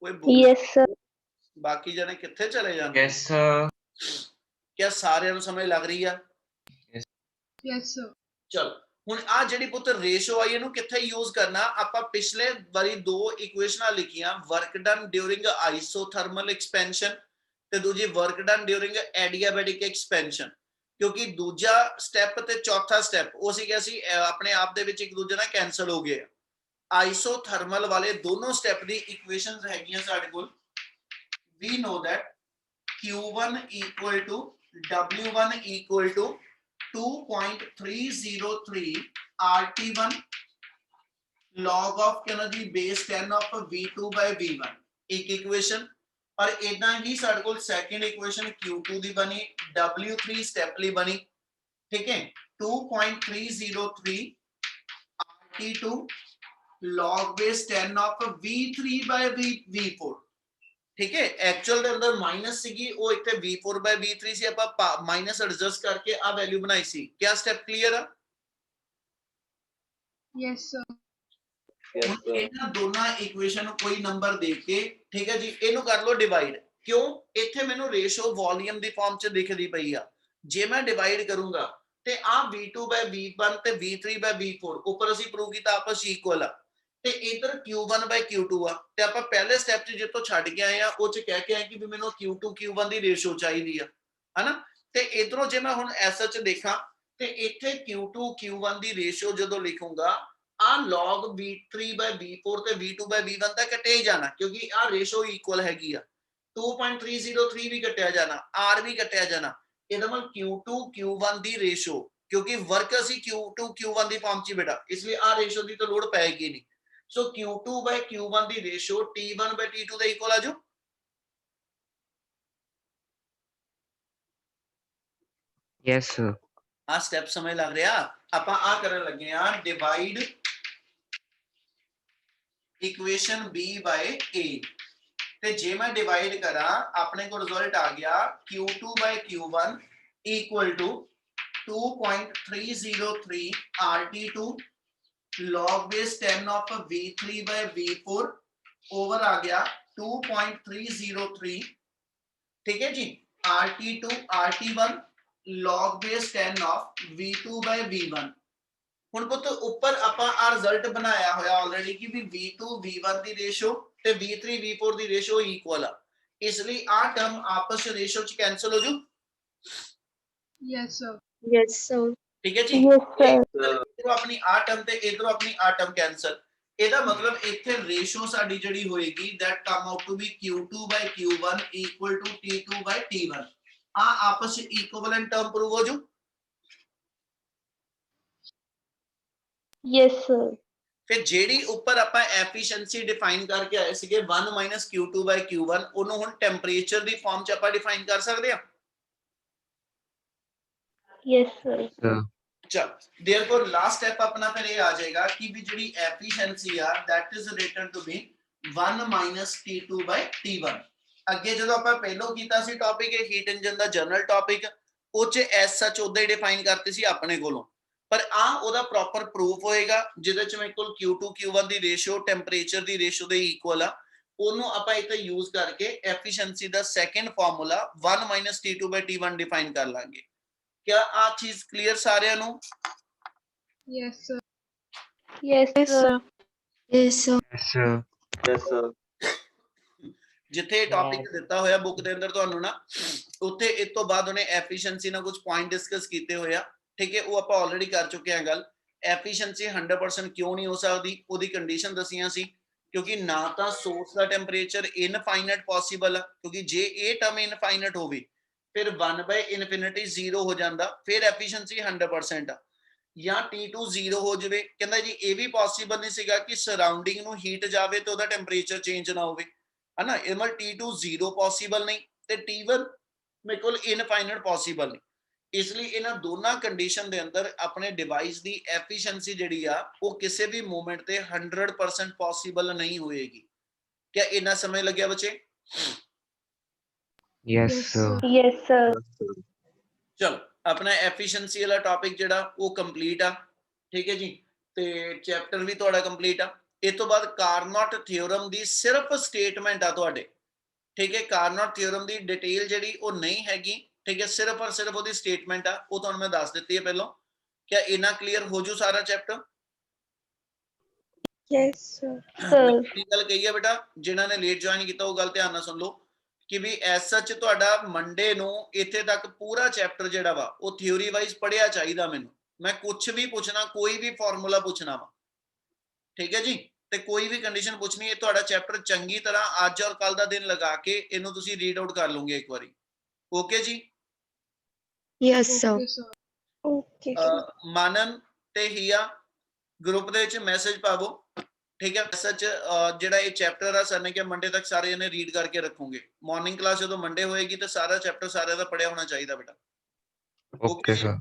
कोई बोल yes, sir. बाकी जने किथे चले जाते? Yes, sir. क्या सारे ਨੂੰ ਸਮਝ ਲੱਗ ਰਹੀ ਆ? Yes, sir. ਚਲ ਹੁਣ ਆ ਜਿਹੜੀ ਪੁੱਤ ਰੇਸ਼ੋ ਆਈ ਇਹਨੂੰ ਕਿੱਥੇ ਯੂਜ਼ ਕਰਨਾ, ਆਪਾਂ ਪਿਛਲੇ ਵਾਰੀ ਦੋ ਇਕੁਏਸ਼ਨਾਂ ਲਿਖੀਆਂ, ਵਰਕ ਡਨ ਡਿਊਰਿੰਗ ਆਈਸੋਥਰਮਲ ਐਕਸਪੈਂਸ਼ਨ ਤੇ ਦੂਜੀ ਵਰਕ ਡਨ ਡਿਊਰਿੰਗ ਐਡੀਆਬੈਟਿਕ ਐਕਸਪੈਂਸ਼ਨ। ਕਿਉਂਕਿ ਦੂਜਾ ਸਟੈਪ ਤੇ ਚੌਥਾ ਸਟੈਪ ਉਹ ਸੀਗਾ ਸੀ ਆਪਣੇ ਆਪ ਦੇ ਵਿੱਚ ਇੱਕ ਦੂਜੇ ਨਾਲ ਕੈਨਸਲ ਹੋ ਗਏ। ਆਈਸੋਥਰਮਲ ਵਾਲੇ ਦੋਨੋਂ ਸਟੈਪ ਦੀ ਇਕੁਏਸ਼ਨਸ ਹੈਗੀਆਂ ਸਾਡੇ ਕੋਲ। we know that Q1 equal to W1 equal to 2.303 RT1 log of ਕਿੰਨਾ ਜੀ base 10 of V2 by V1 ਇੱਕ ਇਕੁਏਸ਼ਨ। और इदा ही साडे कोल सेकंड इक्वेशन Q2 दी बनी, W3 स्टेप ਲਈ बनी, ठीक है, 2.303 RT2 log base 10 of V3 by V4। ठीक है, एक्चुअल ਦੇ ਅੰਦਰ ਮਾਈਨਸ ਸੀਗੀ ਉਹ ਇੱਥੇ V4 by V3 ਸੀ, ਆਪਾਂ ਮਾਈਨਸ ਐਡਜਸਟ ਕਰਕੇ ਆ ਵੈਲਿਊ ਬਣਾਈ ਸੀ। क्या स्टेप क्लियर है? Yes, sir. ਇਹਨਾਂ ਦੋਨਾਂ ਇਕੁਏਸ਼ਨ ਨੂੰ ਕੋਈ ਨੰਬਰ ਦੇ ਕੇ, ਠੀਕ ਹੈ ਜੀ, ਇਹਨੂੰ ਕਰ ਲਓ ਡਿਵਾਈਡ। ਕਿਉਂ? ਇੱਥੇ ਮੈਨੂੰ ਰੇਸ਼ੋ ਵੋਲਿਊਮ ਦੀ ਫਾਰਮ ਚ ਦਿਖਦੀ ਪਈ ਆ। ਜੇ ਮੈਂ ਡਿਵਾਈਡ ਕਰੂੰਗਾ ਤੇ ਆ V2 by V1 ਤੇ V3 by V4 ਉੱਪਰ ਅਸੀਂ ਪ੍ਰੂਵ ਕੀਤਾ ਆਪਸ ਇਕੁਅਲ ਆ ਤੇ ਇਧਰ Q1 by Q2 ਆ ਤੇ ਆਪਾਂ ਪਹਿਲੇ ਸਟੈਪ 'ਚ ਜਿੱਥੋਂ ਛੱਡ ਕੇ ਆਏ ਆ ਉਹ 'ਚ ਕਹਿ ਕੇ ਆਏ ਕਿ ਵੀ ਮੈਨੂੰ Q2 Q1 ਦੀ ਰੇਸ਼ੋ ਚਾਹੀਦੀ ਆ ਹਨਾ ਤੇ ਇਧਰੋਂ ਜੇ ਮੈਂ ਹੁਣ ਐਸਐਚ ਦੇਖਾਂ ਤੇ ਇੱਥੇ Q2 Q1 ਦੀ ਰੇਸ਼ੋ ਜਦੋਂ ਲਿਖੂੰਗਾ ਆ log V3 by V4 ਤੇ V2 by V1 ਤਾਂ ਕੱਟਿਆ ਹੀ ਜਾਣਾ ਕਿਉਂਕਿ ਆ ਰੇਸ਼ੋ ਇਕੁਅਲ ਹੈਗੀ ਆ 2.303 ਵੀ ਕੱਟਿਆ ਜਾਣਾ R ਵੀ ਕੱਟਿਆ ਜਾਣਾ ਇਹਦਾ ਮਤਲਬ Q2 Q1 ਦੀ ਰੇਸ਼ੋ ਕਿਉਂਕਿ ਵਰਕ ਅਸੀਂ Q2 Q1 ਦੀ ਫਾਰਮ 'ਚ ਬੇਟਾ ਇਸ ਲਈ ਆ ਰੇਸ਼ੋ ਦੀ ਤਾਂ ਲੋੜ ਪੈਗੀ ਨਹੀਂ ਸੋ Q2 by Q1 the ratio T1 by T2 ਦੇ ਇਕੁਅਲ ਆ ਜੋ Yes, sir. ਆ ਸਟੈਪ ਸਮਝ ਲੱਗ ਰਿਹਾ ਆਪਾਂ ਆ ਕਰਨ ਲੱਗੇ ਆ divide equation B by A ਤੇ ਜੇ ਮੈਂ ਡਿਵਾਈਡ ਕਰਾਂ ਆਪਣੇ ਕੋਲ ਰਿਜ਼ਲਟ ਆ ਗਿਆ Q2 by Q1 equal to 2.303 RT2 log base 10 of V3 by V4 over आ गया 2.303 ठीक है जी RT2 RT1 log base 10 of V2 by V1 ਹੁਣ ਪੁੱਤ ਉੱਪਰ ਆਪਾਂ ਆ ਰਿਜ਼ਲਟ ਬਣਾਇਆ ਹੋਇਆ ਆਲਰੇਡੀ ਕਿ ਵੀ V2 V1 ਦੀ ਰੇਸ਼ੋ ਤੇ V3 V4 ਦੀ ਰੇਸ਼ੋ ਇਕੁਅਲ ਆ ਇਸ ਲਈ ਆ ਟਰਮ ਆਪਸ ਵਿੱਚ ਰੇਸ਼ੋ ਚ ਕੈਨਸਲ ਹੋ ਜੂ Yes, sir. Yes, sir. ਠੀਕ ਹੈ ਜੀ Yes, sir. ਇਧਰੋਂ ਆਪਣੀ ਆ ਟਰਮ ਤੇ ਇਧਰੋਂ ਆਪਣੀ ਆ ਟਰਮ ਕੈਨਸਲ ਇਹਦਾ ਮਤਲਬ ਇੱਥੇ ਰੇਸ਼ੋ ਸਾਡੀ ਜਿਹੜੀ ਹੋਏਗੀ that come out to be Q2 by Q1 equal to T2 by T1 ਆ ਆਪਸ ਵਿੱਚ ਇਕੁਇਵਲੈਂਟ ਟਰਮ ਪ੍ਰੂਵ ਹੋ ਜੂ Yes, sir. ਫਿਰ ਜਿਹੜੀ ਉੱਪਰ ਆਪਾਂ ਐਫੀਸ਼ੀਐਂਸੀ ਡਿਫਾਈਨ ਕਰਕੇ ਆਏ ਸੀਗੇ 1 Q2 by Q1 ਉਹਨੂੰ ਹੁਣ ਟੈਂਪਰੇਚਰ ਦੀ ਫਾਰਮ ਚ ਆਪਾਂ ਡਿਫਾਈਨ ਕਰ ਸਕਦੇ ਹਾਂ Yes, sir. Sir. ਚਲ देयरफॉर ਲਾਸਟ ਸਟੈਪ ਆਪਣਾ ਫਿਰ ਇਹ ਆ ਜਾਏਗਾ ਕਿ ਵੀ ਜਿਹੜੀ ਐਫੀਸ਼ੀਐਂਸੀ ਆ that is written to be 1 T2 by T1 ਅੱਗੇ ਜਦੋਂ ਆਪਾਂ ਪਹਿਲਾਂ ਕੀਤਾ ਸੀ ਟੌਪਿਕ ਇਹ ਹੀਟ ਇੰਜਨ ਦਾ ਜਨਰਲ ਟੌਪਿਕ ਉਹ ਚ ਐਸ ਸੱਚ ਉਦਾਂ ਹੀ ਡਿਫਾਈਨ ਕਰਤੇ ਸੀ ਆਪਣੇ ਕੋਲੋਂ ਪਰ ਆ ਉਹਦਾ ਪ੍ਰੋਪਰ ਪ੍ਰੂਫ ਹੋਏਗਾ ਜਿਹਦੇ ਚ ਮੇਰੇ ਕੋਲ Q2 Q1 ਦੀ ਰੇਸ਼ੋ ਟੈਂਪਰੇਚਰ ਦੀ ਰੇਸ਼ੋ ਦੇ ਇਕੁਅਲ ਆ ਉਹਨੂੰ ਆਪਾਂ ਇੱਥੇ ਯੂਜ਼ ਕਰਕੇ efficiency the second formula 1 T2 by T1 define ਕਰ ਲਾਂਗੇ क्या आ चीज क्लियर सारे नु Yes, sir. Yes, sir. Yes, sir. Yes, sir. ਜਿੱਥੇ ਟੌਪਿਕ ਦਿੱਤਾ ਹੋਇਆ ਬੁੱਕ ਦੇ ਅੰਦਰ ਤੁਹਾਨੂੰ ਨਾ ਉੱਥੇ ਇਸ ਤੋਂ ਬਾਅਦ ਉਹਨੇ ਐਫੀਸ਼ੀਐਂਸੀ ਨਾਲ ਕੁਝ ਪੁਆਇੰਟ ਡਿਸਕਸ ਕੀਤੇ ਹੋਏ ਆ ਠੀਕ ਹੈ ਉਹ ਆਪਾਂ ਆਲਰੇਡੀ ਕਰ ਚੁੱਕੇ ਆ ਗੱਲ ਐਫੀਸ਼ੀਐਂਸੀ 100% ਕਿਉਂ ਨਹੀਂ ਹੋ ਸਕਦੀ ਉਹਦੀ ਕੰਡੀਸ਼ਨ ਦਸੀਆਂ ਸੀ ਕਿਉਂਕਿ ਨਾ ਤਾਂ ਸੋਰਸ ਦਾ ਟੈਂਪਰੇਚਰ ਇਨਫਾਈਨਾਈਟ ਪੋਸੀਬਲ ਆ ਕਿਉਂਕਿ ਜੇ ਇਹ ਟਰਮ ਇਨਫਾਈਨਾਈਟ ਹੋਵੇ ਫਿਰ 1 by infinity 0 ਹੋ ਜਾਂਦਾ ਫਿਰ ਐਫੀਸ਼ੀਐਂਸੀ 100% ਆ ਜਾਂ T2 0 ਹੋ ਜਾਵੇ ਕਹਿੰਦਾ ਜੀ ਇਹ ਵੀ ਪੋਸੀਬਲ ਨਹੀਂ ਸੀਗਾ ਕਿ ਸਰਾਊਂਡਿੰਗ ਨੂੰ ਹੀਟ ਜਾਵੇ ਤੇ ਉਹਦਾ ਟੈਂਪਰੇਚਰ ਚੇਂਜ ਨਾ ਹੋਵੇ ਹਨਾ ਇਹ ਮਤਲਬ T2 0 ਪੋਸੀਬਲ ਨਹੀਂ ਤੇ T1 ਮੇਰੇ ਕੋਲ ਇਨਫਾਈਨਾਈਟ ਪੋਸੀਬਲ ਨਹੀਂ ਇਸ ਲਈ ਇਹਨਾਂ ਦੋਨਾਂ ਕੰਡੀਸ਼ਨ ਦੇ ਅੰਦਰ ਆਪਣੇ ਡਿਵਾਈਸ ਦੀ ਐਫੀਸ਼ੀਐਂਸੀ ਜਿਹੜੀ ਆ ਉਹ ਕਿਸੇ ਵੀ ਮੂਮੈਂਟ ਤੇ 100% ਪੋਸੀਬਲ ਨਹੀਂ ਹੋਏਗੀ क्या इतना समय लग गया बच्चे Yes, sir. Yes, sir. चलो अपना एफिशिएंसी वाला टॉपिक जेड़ा वो कंप्लीट आ ठीक है जी ते चैप्टर भी ਤੁਹਾਡਾ ਕੰਪਲੀਟ ਆ ਇਸ ਤੋਂ ਬਾਅਦ ਕਾਰਨੋਟ ਥਿਓਰਮ ਦੀ ਸਿਰਫ ਸਟੇਟਮੈਂਟ ਆ ਤੁਹਾਡੇ ਠੀਕ ਹੈ ਕਾਰਨੋਟ ਥਿਓਰਮ ਦੀ ਡਿਟੇਲ ਜਿਹੜੀ ਉਹ ਨਹੀਂ ਹੈਗੀ ਠੀਕ ਹੈ ਸਿਰਫ ਔਰ ਸਿਰਫ ਉਹਦੀ ਸਟੇਟਮੈਂਟ ਆ ਉਹ ਤੁਹਾਨੂੰ ਮੈਂ ਦੱਸ ਦਿੱਤੀ ਹੈ ਪਹਿਲਾਂ क्या इना क्लियर हो जू सारा चैप्टर Yes, sir. Sir. ਗੱਲ ਕਹੀ ਹੈ ਬੇਟਾ ਜਿਨ੍ਹਾਂ ਨੇ ਲੇਟ ਜੁਆਇਨ ਕੀਤਾ ਉਹ ਗੱਲ ਧਿਆਨ ਨਾਲ ਸੁਣ ਲਓ ਕਿ ਵੀ ਐਸ ਸੱਚ ਤੁਹਾਡਾ ਮੰਡੇ ਨੂੰ ਇੱਥੇ ਤੱਕ ਪੂਰਾ ਚੈਪਟਰ ਜਿਹੜਾ ਵਾ ਉਹ ਥਿਉਰੀ ਵਾਈਜ਼ ਪੜਿਆ ਚਾਹੀਦਾ ਮੈਨੂੰ ਮੈਂ ਕੁਝ ਵੀ ਪੁੱਛਣਾ ਕੋਈ ਵੀ ਫਾਰਮੂਲਾ ਪੁੱਛਣਾ ਵਾ ਠੀਕ ਹੈ ਜੀ ਤੇ ਕੋਈ ਵੀ ਕੰਡੀਸ਼ਨ ਪੁੱਛਣੀ ਹੈ ਤੁਹਾਡਾ ਚੈਪਟਰ ਚੰਗੀ ਤਰ੍ਹਾਂ ਅੱਜ ਔਰ ਕੱਲ ਦਾ ਦਿਨ ਲਗਾ ਕੇ ਇਹਨੂੰ ਤੁਸੀਂ ਰੀਡ ਆਊਟ ਕਰ ਲਓਗੇ ਇੱਕ ਵਾਰੀ ਓਕੇ ਜੀ Yes, sir. Okay, sir. Okay, sir. ਮਾਨਨ ਤੇ ਹੀਆ ਗਰੁੱਪ ਦੇ ਵਿੱਚ ਮੈਸੇਜ ਪਾਵੋ ठीक है सच ਜਿਹੜਾ ਇਹ ਚੈਪਟਰ ਆ ਸਰ ਨੇ ਕਿ ਮੰਡੇ ਤੱਕ ਸਾਰੇ ਇਹਨੇ ਰੀਡ ਕਰਕੇ ਰੱਖੋਗੇ ਮਾਰਨਿੰਗ ਕਲਾਸ ਜਦੋਂ ਮੰਡੇ ਹੋਏਗੀ ਤਾਂ ਸਾਰਾ ਚੈਪਟਰ ਸਾਰਿਆਂ ਦਾ ਪੜਿਆ ਹੋਣਾ ਚਾਹੀਦਾ ਬੇਟਾ Okay, sir.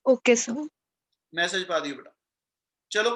Okay, sir. Message ਪਾ ਦਿਓ ਬੇਟਾ ਚਲੋ